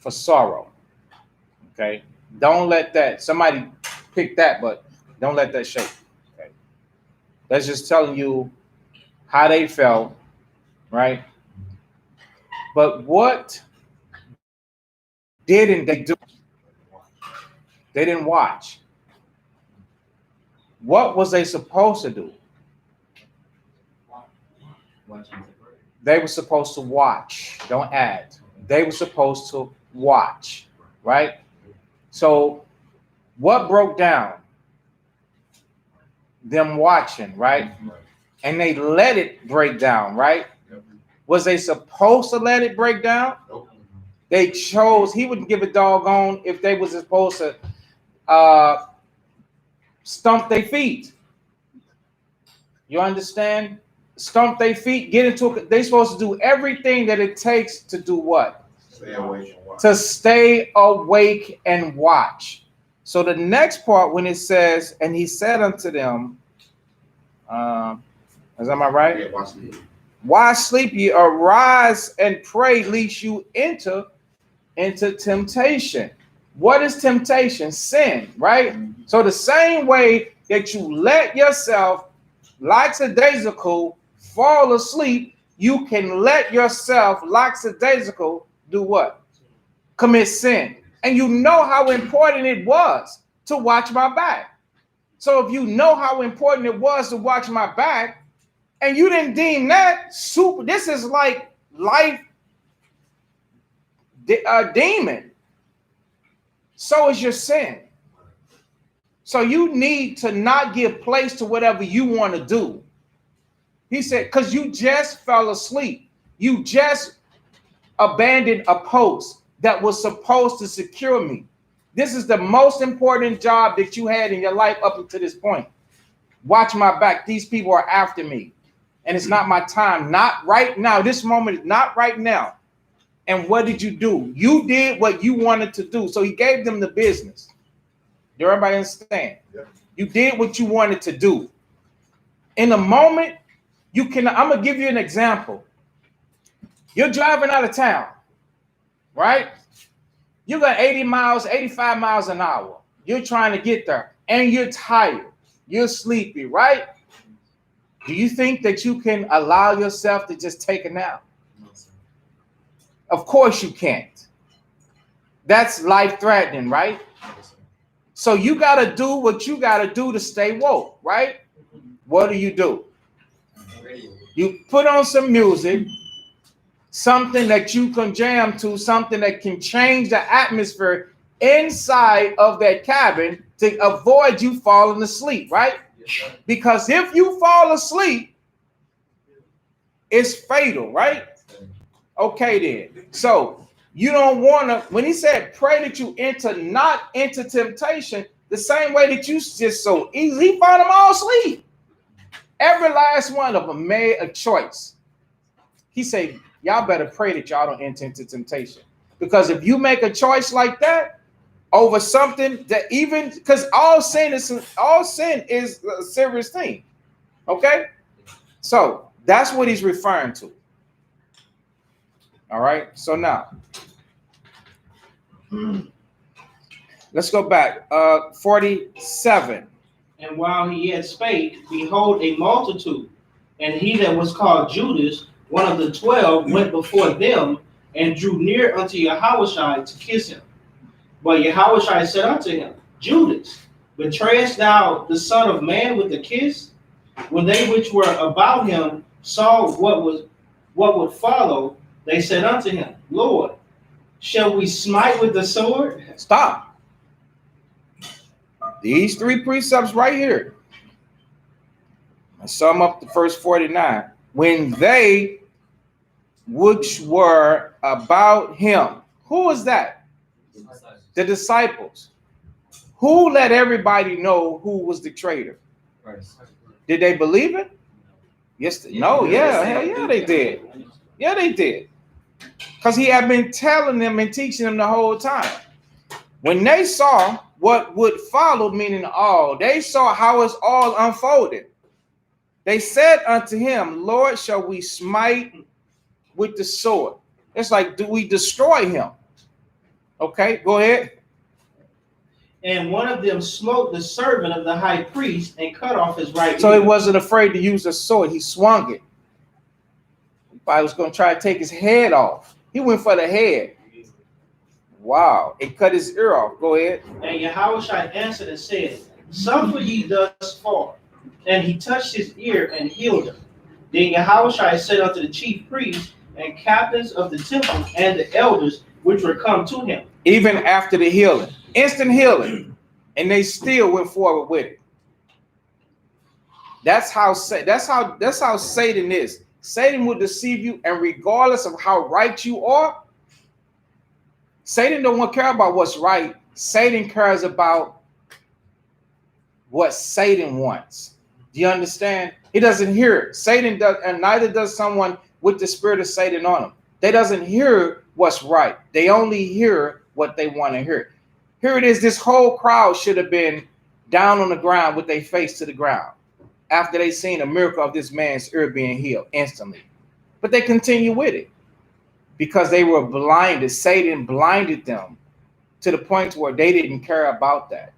for sorrow. Okay? Don't let that, somebody pick that, but don't let that shake. Okay? That's just telling you how they felt, right? But what didn't they do? They didn't watch. What was they supposed to do? They were supposed to watch. Don't add. They were supposed to watch, right? So what broke down? Them watching, right? And they let it break down, right? Was they supposed to let it break down? They chose. He wouldn't give a doggone if they was supposed to stump their feet. You understand? Stump their feet, get into it. They're supposed to do everything that it takes to do what? Stay awake and watch. To stay awake and watch. So the next part when it says, and he said unto them, is am I right? Yeah, watch it. Why sleep ye? Arise and pray, lest you enter into temptation. What is temptation? Sin, right? So the same way that you let yourself, lackadaisical, fall asleep, you can let yourself, lackadaisical, do what? Commit sin. And you know how important it was to watch my back. So if you know how important it was to watch my back, and you didn't deem that super, this is like life demon. So is your sin. So you need to not give place to whatever you want to do. He said, because you just fell asleep. You just abandoned a post that was supposed to secure me. This is the most important job that you had in your life up until this point. Watch my back. These people are after me. And it's not my time. Not right now. This moment is not right now. And what did you do? You did what you wanted to do. So he gave them the business. Do everybody understand? Yeah. You did what you wanted to do. In a moment, I'm going to give you an example. You're driving out of town, right? You got 80 miles, 85 miles an hour. You're trying to get there and you're tired. You're sleepy, right? Do you think that you can allow yourself to just take a nap? No, sir. Of course you can't. That's life-threatening, right? So you got to do what you got to do to stay woke, right? What do? You put on some music, something that you can jam to, something that can change the atmosphere inside of that cabin to avoid you falling asleep, right? Because if you fall asleep, it's fatal, right? Okay, then. So you don't want to, when he said pray that you enter not into temptation, the same way that you just so easily, he found them all asleep. Every last one of them made a choice. He said, y'all better pray that y'all don't enter into temptation. Because if you make a choice like that over something that even, because all sin is a serious thing. Okay? So that's what he's referring to. All right. So now let's go back. 47. And while he yet spake, behold, a multitude, and he that was called Judas, one of the 12, went before them and drew near unto Yahushua to kiss him. But Yahushua said unto him, Judas, betrayest thou the Son of Man with a kiss? When they which were about him saw what would follow, they said unto him, Lord, shall we smite with the sword? Stop. These three precepts right here. I sum up the first 49. When they which were about him. Who is that? The disciples. Who let everybody know who was the traitor? Did they believe it? Yes. No. Yeah. Hell yeah, they did. Yeah, they did. Because he had been telling them and teaching them the whole time. When they saw what would follow, meaning all, they saw how it's all unfolded. They said unto him, Lord, shall we smite with the sword? It's like, do we destroy him? Okay, go ahead. And one of them smote the servant of the high priest and cut off his right ear. So he wasn't afraid to use a sword. He swung it. He probably was going to try to take his head off. He went for the head. Wow. It cut his ear off. Go ahead. And Yahushua answered and said, Suffer ye thus far. And he touched his ear and healed him. Then Yahushua said unto the chief priests and captains of the temple and the elders which were come to him. Even after the healing. Instant healing. And they still went forward with it. That's how Satan is. Satan will deceive you, and regardless of how right you are, Satan don't care about what's right. Satan cares about what Satan wants. Do you understand? He doesn't hear it. Satan does, and neither does someone with the spirit of Satan on them. They doesn't hear what's right. They only hear what they want to hear. Here it is. This whole crowd should have been down on the ground with their face to the ground after they seen a miracle of this man's ear being healed instantly. But they continue with it because they were blinded. Satan blinded them to the point where they didn't care about that.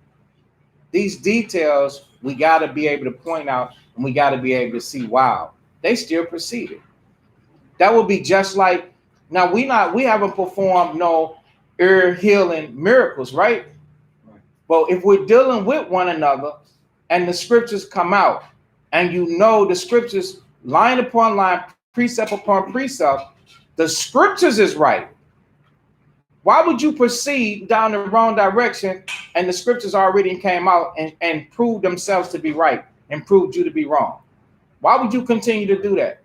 These details we got to be able to point out, and we got to be able to see, wow, they still proceeded. That would be just like, now we haven't performed no ear healing miracles, right? But if we're dealing with one another and the scriptures come out, and you know the scriptures line upon line, precept upon precept, the scriptures is right. Why would you proceed down the wrong direction and the scriptures already came out and proved themselves to be right and proved you to be wrong? Why would you continue to do that?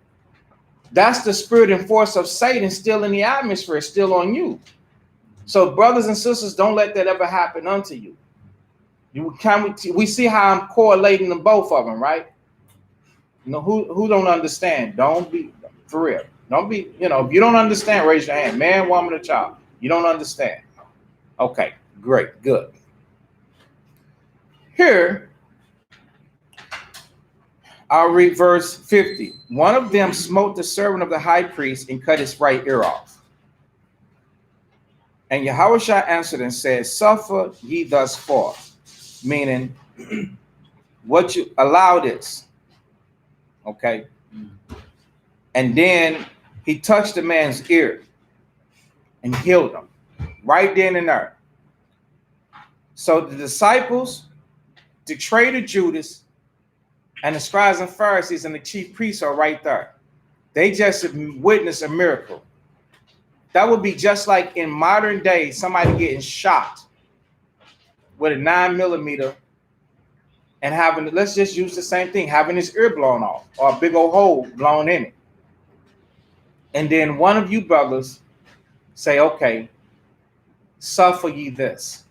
That's the spirit and force of Satan still in the atmosphere, still on you. So brothers and sisters, don't let that ever happen unto you. We see how I'm correlating them, both of them, right? You know, who don't understand? Don't be, for real. Don't be, if you don't understand, raise your hand. Man, woman, or child. You don't understand. Okay, great, good. Here, I'll read verse 50. One of them smote the servant of the high priest and cut his right ear off. And Yahushua answered and said, Suffer ye thus far. Meaning, what you allow this. Okay. And then he touched the man's ear. and healed them right then and there. So the disciples, the traitor Judas, and the scribes and Pharisees and the chief priests are right there. They just witnessed a miracle. That would be just like in modern day, somebody getting shot with a 9mm and having, let's just use the same thing, having his ear blown off or a big old hole blown in it. And then one of you brothers say, okay, suffer ye this.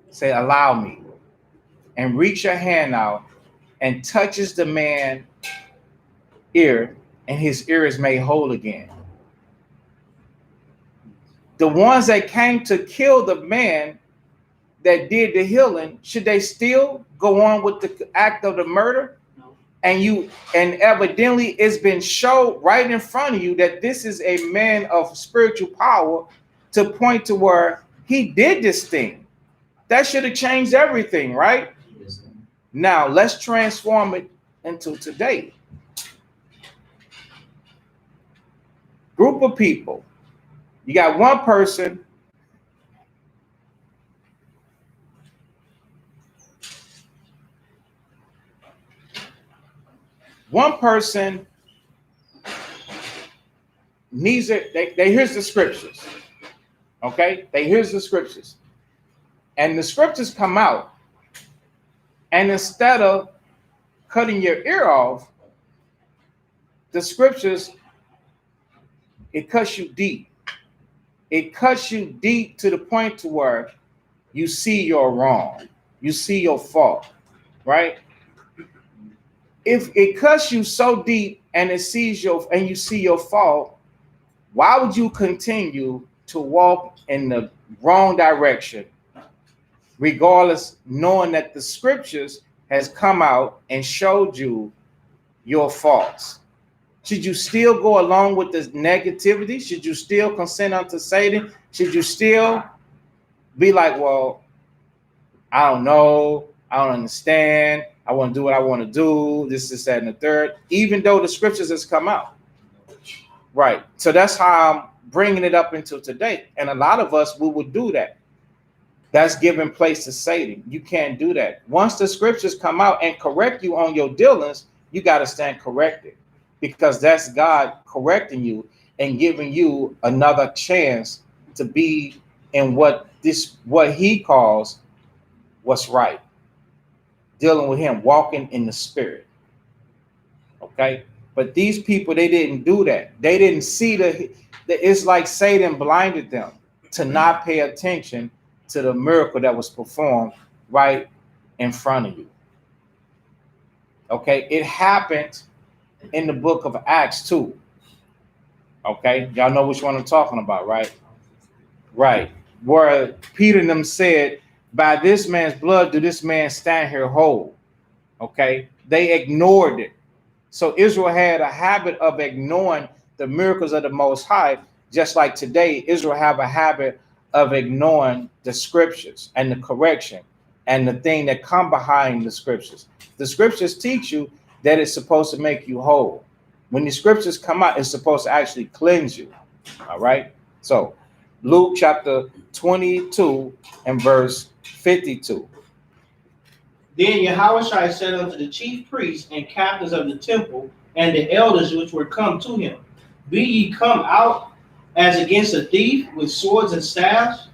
Say, allow me. And reach your hand out and touches the man's ear, and his ear is made whole again. The ones that came to kill the man that did the healing, should they still go on with the act of the murder? No. And evidently it's been shown right in front of you that this is a man of spiritual power to point to where he did this thing. That should have changed everything, right? Yes. Now let's transform it into today. Group of people. You got one person needs it. They hears the scriptures. Okay, they hears the scriptures, and the scriptures come out, and instead of cutting your ear off, the scriptures, it cuts you deep. It cuts you deep to the point to where you see your wrong, you see your fault, right? If it cuts you so deep and you see your fault, why would you continue to walk in the wrong direction, regardless, knowing that the scriptures has come out and showed you your faults? Should you still go along with this negativity? Should you still consent unto Satan? Should you still be like, well, I don't know, I don't understand, I want to do what I want to do, this, that, and the third, even though the scriptures has come out. Right. So that's how I'm bringing it up into today. And a lot of us, we would do that. That's giving place to Satan. You can't do that. Once the scriptures come out and correct you on your dealings, you got to stand corrected, because that's God correcting you and giving you another chance to be in what he calls what's right. Dealing with him, walking in the spirit. Okay? But these people, they didn't do that. They didn't see it's like Satan blinded them to not pay attention to the miracle that was performed right in front of you. Okay? It happened in the book of Acts 2. Okay? Y'all know which one I'm talking about, right? Right. Where Peter and them said, by this man's blood do this man stand here whole. Okay? They ignored it. So Israel had a habit of ignoring the miracles of the Most High, just like today Israel have a habit of ignoring the scriptures and the correction and the thing that come behind the scriptures. The scriptures teach you that it's supposed to make you whole. When the scriptures come out, it's supposed to actually cleanse you. All right? So Luke chapter 22 and verse 52. Then Yahushua said unto the chief priests and captains of the temple and the elders which were come to him, be ye come out as against a thief with swords and staffs?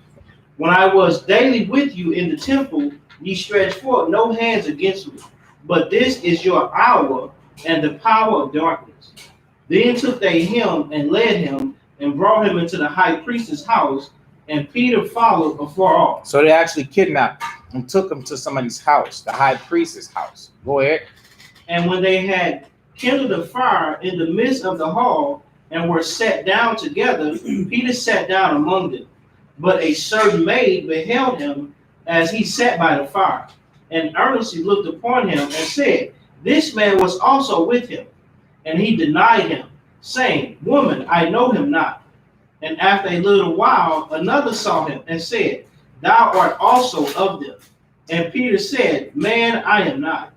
When I was daily with you in the temple, ye stretched forth no hands against me. But this is your hour and the power of darkness. Then took they him and led him and brought him into the high priest's house, and Peter followed afar off. So they actually kidnapped him and took him to somebody's house, the high priest's house. Go ahead. And when they had kindled a fire in the midst of the hall and were sat down together, Peter sat down among them. But a certain maid beheld him as he sat by the fire, and earnestly looked upon him and said, this man was also with him. And he denied him, saying, woman, I know him not. And after a little while, another saw him and said, thou art also of them. And Peter said, man, I am not.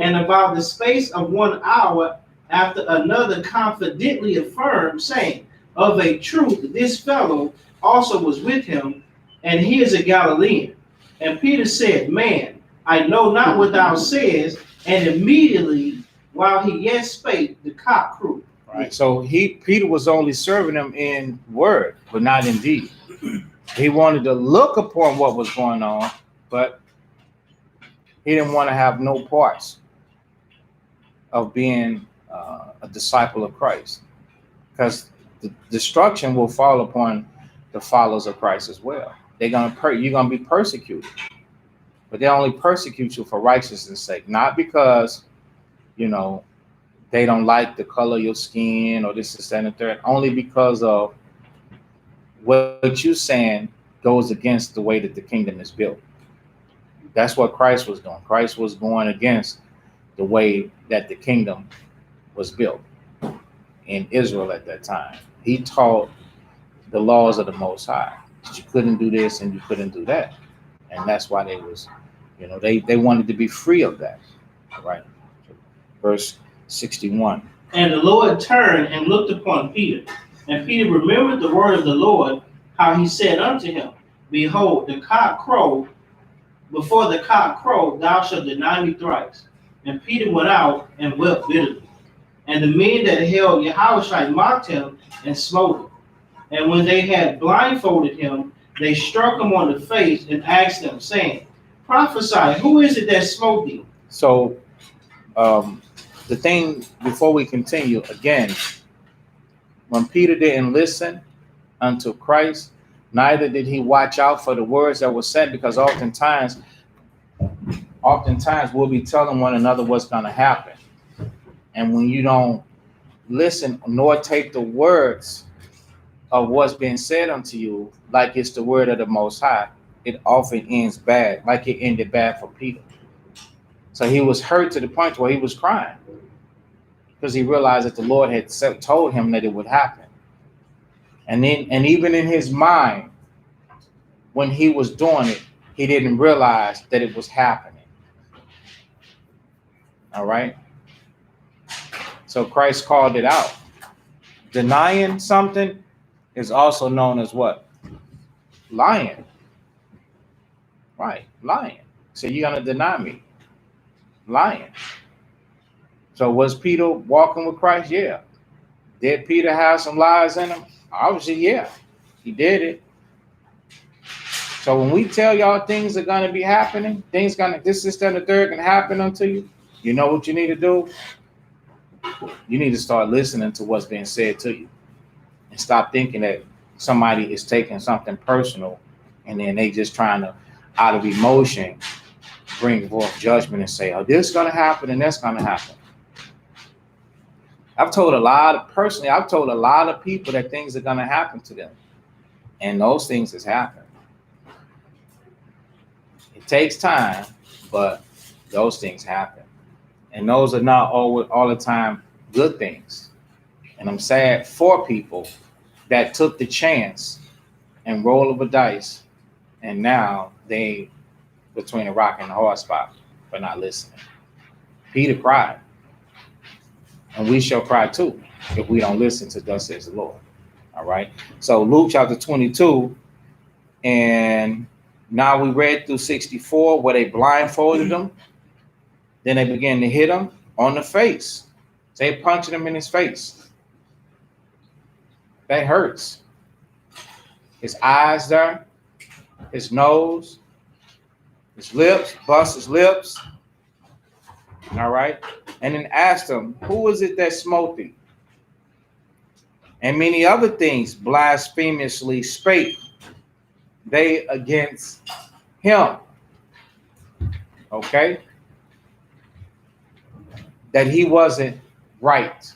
And about the space of 1 hour after, another confidently affirmed, saying, Of a truth, this fellow also was with him, and he is a Galilean. And Peter said, Man, I know not what thou sayest. And immediately, while he yet spake, the cock crew. Right. So Peter was only serving them in word, but not in deed. He wanted to look upon what was going on, but he didn't want to have no parts of being a disciple of Christ, because the destruction will fall upon the followers of Christ as well. You're gonna be persecuted, but they only persecute you for righteousness' sake, not because they don't like the color of your skin or this, that, and the third. Only because of what you're saying goes against the way that the kingdom is built. That's what Christ was doing. Christ was going against the way that the kingdom was built in Israel at that time. He taught the laws of the Most High. That you couldn't do this and you couldn't do that. And that's why they wanted to be free of that. Right? Verse 61. And the Lord turned and looked upon Peter. And Peter remembered the word of the Lord, how he said unto him, Behold, the cock crow. Before the cock crow, thou shalt deny me thrice. And Peter went out and wept bitterly. And the men that held Yahushua mocked him and smote him. And when they had blindfolded him, they struck him on the face and asked him, saying, Prophesy, who is it that smote thee? So, the thing, before we continue, again, when Peter didn't listen unto Christ, neither did he watch out for the words that were said, because oftentimes we'll be telling one another what's going to happen. And when you don't listen nor take the words of what's being said unto you, like it's the word of the Most High, it often ends bad, like it ended bad for Peter. So he was hurt to the point where he was crying, because he realized that the Lord had told him that it would happen. And even in his mind, when he was doing it, he didn't realize that it was happening. All right? So Christ called it out. Denying something is also known as what? Lying. Right, lying. So you're going to deny me. Lying. So was Peter walking with Christ? Yeah. Did Peter have some lies in him? Obviously, yeah. He did it. So when we tell y'all things are going to be happening, this, that, and the third can happen unto you, you know what you need to do? You need to start listening to what's being said to you, and stop thinking that somebody is taking something personal and then they just trying to, out of emotion, bring forth judgment and say, oh, this is going to happen and that's going to happen. I've told a lot of people that things are going to happen to them, and those things has happened. It takes time, but those things happen. And those are not all the time good things. And I'm sad for people that took the chance and roll of a dice, and now they between a rock and a hard spot for not listening. Peter cried, and we shall cry too if we don't listen to thus says the Lord. All right. So Luke chapter 22, and now we read through 64 where they blindfolded him. Then they began to hit him on the face. They punching him in his face. That hurts. His eyes there, his nose, his lips, bust his lips. All right. And then asked him, who is it that smote thee? And many other things blasphemously spake they against him. Okay. That he wasn't right.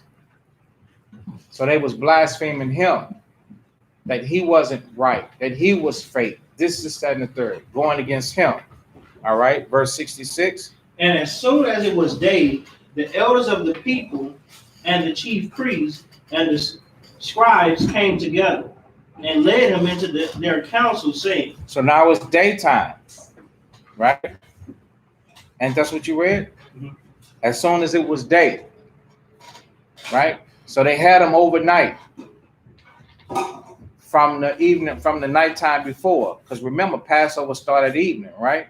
So they was blaspheming him. That he wasn't right. That he was fake. This is that and the third. Going against him. All right. Verse 66. And as soon as it was day, the elders of the people and the chief priests and the scribes came together and led him into their council, saying. So now it's daytime. Right? And that's what you read? Mm-hmm. As soon as it was day. Right? So they had him overnight. from the evening, from the nighttime before. Because remember, Passover started evening, right?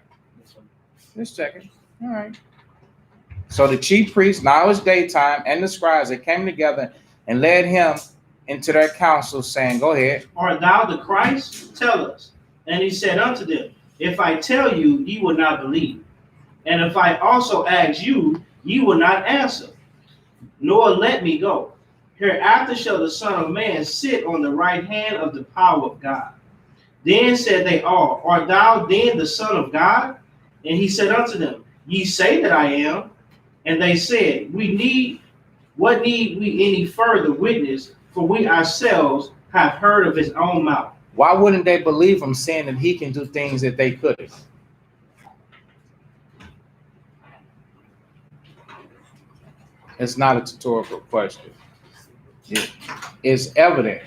Just checking. All right. So the chief priests, now it's daytime, and the scribes, they came together and led him into their council, saying, go ahead. Art thou the Christ? Tell us. And he said unto them, if I tell you, ye will not believe. And if I also ask you, ye will not answer, nor let me go. Hereafter shall the Son of Man sit on the right hand of the power of God. Then said they all, art thou then the Son of God? And he said unto them, ye say that I am. And they said, what need we any further witness? For we ourselves have heard of his own mouth. Why wouldn't they believe him, saying that he can do things that they couldn't? It's not a rhetorical question. It's evident.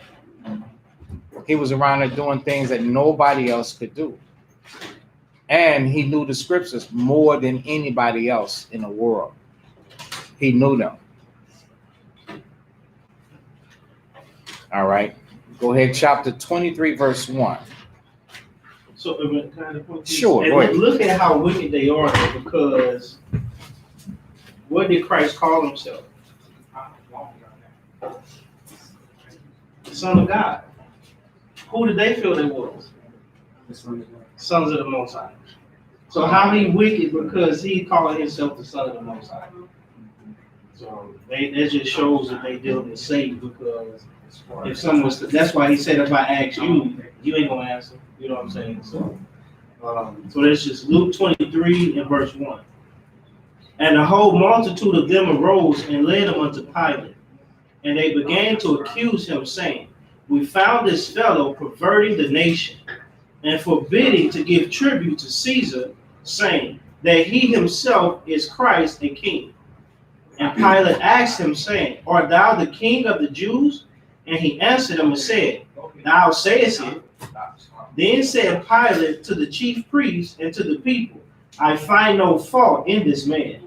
He was around there doing things that nobody else could do. And he knew the scriptures more than anybody else in the world. He knew them. All right. Go ahead, chapter 23, verse 1. So, kind of Sure, go ahead. Look at how wicked they are, because what did Christ call himself? The Son of God. Who did they feel they was? Sons of the Most High. So how he wicked because he called himself the Son of the Most High? So that just shows that they deal with Satan, because if someone was, that's why he said, if I ask you, you ain't gonna answer. You know what I'm saying? So that's just Luke 23 and verse 1. And the whole multitude of them arose and led him unto Pilate. And they began to accuse him, saying, we found this fellow perverting the nation and forbidding to give tribute to Caesar, saying that he himself is Christ a king. And Pilate asked him, saying, art thou the king of the Jews? And he answered him and said, thou sayest it. Then said Pilate to the chief priests and to the people, I find no fault in this man.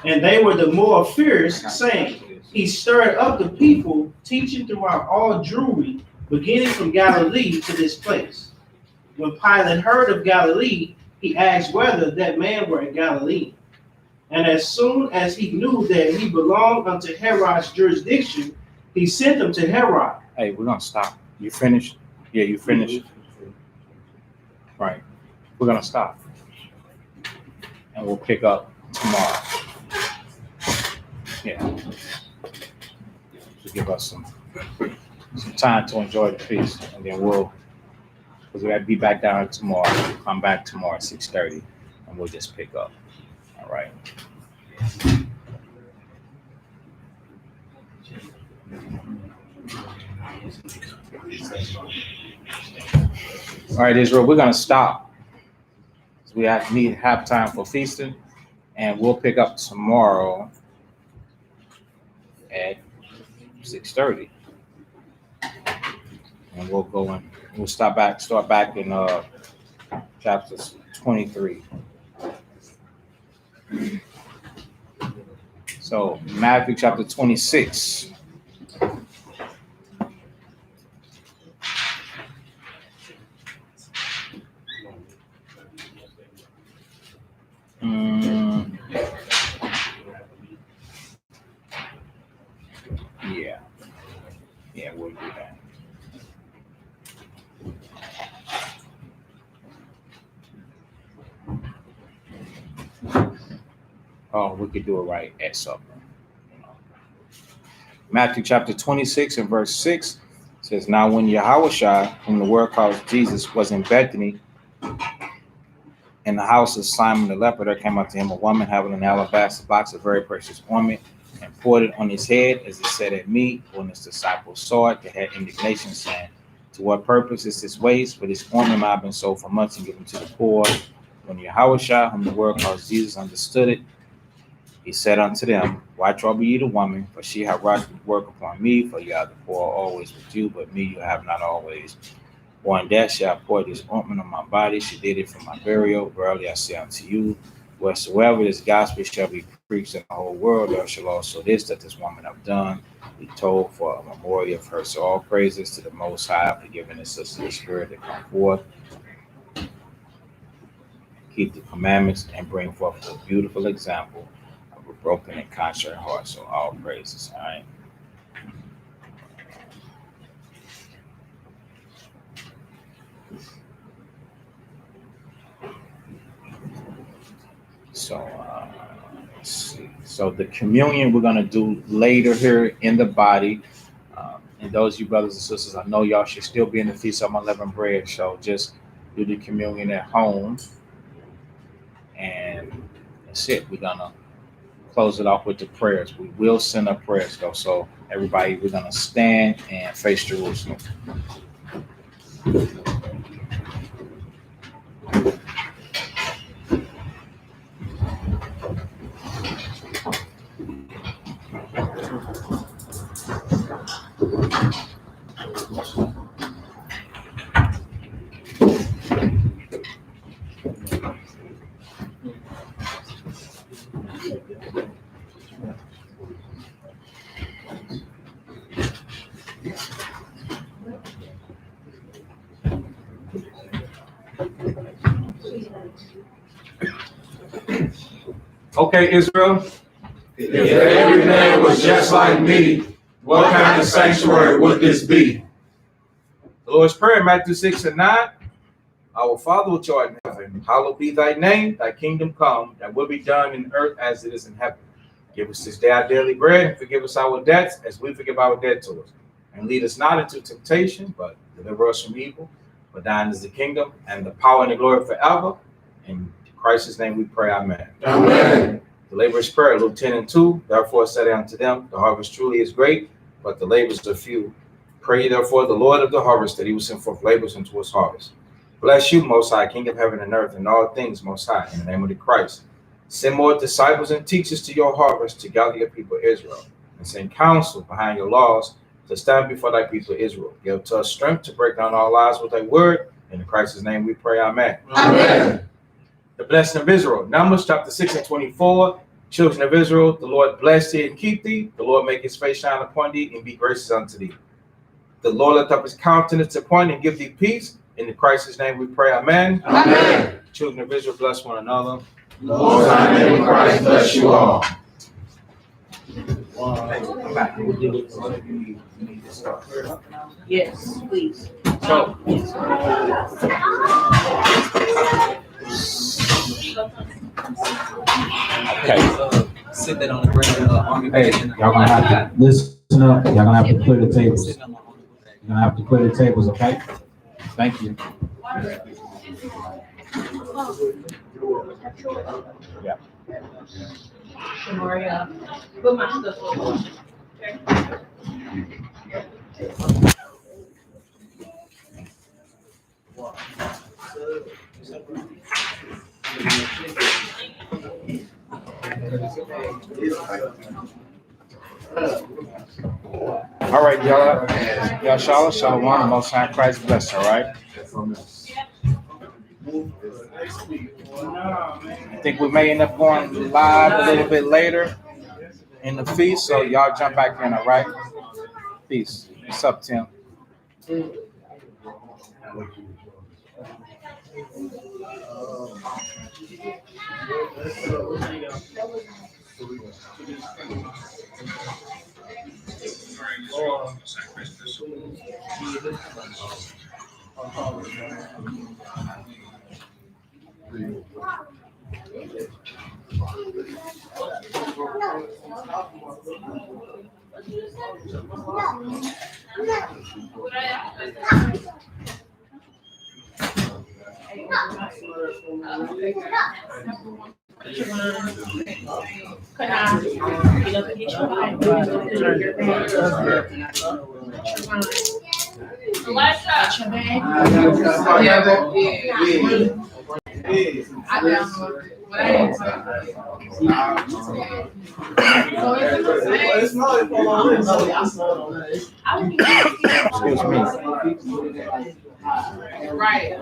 And they were the more fierce, saying, he stirred up the people, teaching throughout all Jewry, beginning from Galilee to this place. When Pilate heard of Galilee, he asked whether that man were a Galilean. And as soon as he knew that he belonged unto Herod's jurisdiction, he sent him to Herod. Hey, we're going to stop. You finished? Yeah, you finished. Right. We're going to stop. And we'll pick up tomorrow. Yeah. To give us some time to enjoy the feast. And then because we have to be back down tomorrow. We'll come back tomorrow at 6:30 and we'll just pick up. All right. All right, Israel, we're going to stop. We have time for feasting, and we'll pick up tomorrow at 6:30. And we'll go in, we'll start back in chapter 23. So Matthew chapter 26. Yeah, we'll do that. Oh, we could do it right at supper. Matthew chapter 26 and verse 6 says, now when Yahushua, whom the word calls Jesus, was in Bethany, in the house of Simon the leper, there came up to him a woman having an alabaster box of very precious ointment, and poured it on his head, as it said at meat. When his disciples saw it, they had indignation, saying, to what purpose is this waste? For this ointment might have been sold for much and given to the poor. When Yahushua, whom the word calls Jesus, understood it, he said unto them, why trouble ye the woman? For she hath wrought work upon me. For you have the poor always with you, but me you have not always. For in that she hath poured this ointment on my body, she did it for my burial. Verily I say unto you, Wheresoever this gospel shall be preached in the whole world, there shall also this that this woman have done be told for a memorial of her. So all praises to the Most High for giving us the Spirit to come forth, keep the commandments, and bring forth a beautiful example of a broken and contrite heart. So all praises. All right. So let's see. So the communion we're gonna do later here in the body. And those of you brothers and sisters, I know y'all should still be in the Feast of Unleavened Bread. So just do the communion at home, and that's it. We're gonna close it off with the prayers. We will send up prayers though. So everybody, we're gonna stand and face Jerusalem. Okay, Israel. If every man was just like me, what kind of sanctuary would this be? The Lord's Prayer, Matthew 6:9. Our Father which art in heaven, hallowed be thy name, thy kingdom come, thy will be done in earth as it is in heaven. Give us this day our daily bread, and forgive us our debts as we forgive our debtors. And lead us not into temptation, but deliver us from evil. For thine is the kingdom, and the power and the glory forever. In Christ's name we pray, amen. Amen. The laborer's prayer, Luke 10:2. Therefore said I unto them, the harvest truly is great, but the laborers are few. Pray ye therefore the Lord of the harvest, that he will send forth laborers into his harvest. Bless you, Most High, King of heaven and earth, and all things, Most High, in the name of the Christ. Send more disciples and teachers to your harvest, to gather your people Israel, and send counsel behind your laws, to stand before thy people Israel. Give to us strength to break down our lies with thy word. In Christ's name we pray, amen. Amen. The blessing of Israel. Numbers chapter 6:24. Children of Israel, the Lord bless thee and keep thee. The Lord make his face shine upon thee and be gracious unto thee. The Lord lift up his countenance upon thee and give thee peace. In Christ's name we pray, amen. Amen. Children of Israel, bless one another. Lord, I name of Christ, bless you all. Come back. We'll deal with what you need to start. Yes, please. So, okay. Sit that on the ground, army. Hey, y'all gonna have to listen up. Y'all gonna have to clear the tables. You're gonna have to clear the tables, okay? Thank you. Yeah. Maria, put my stuff on. All right, y'all, shalom, Most High Christ bless, all right? I think we may end up going live a little bit later in the feast, so y'all jump back in, all right? Peace. What's up, Tim? Excuse me. Right. Right.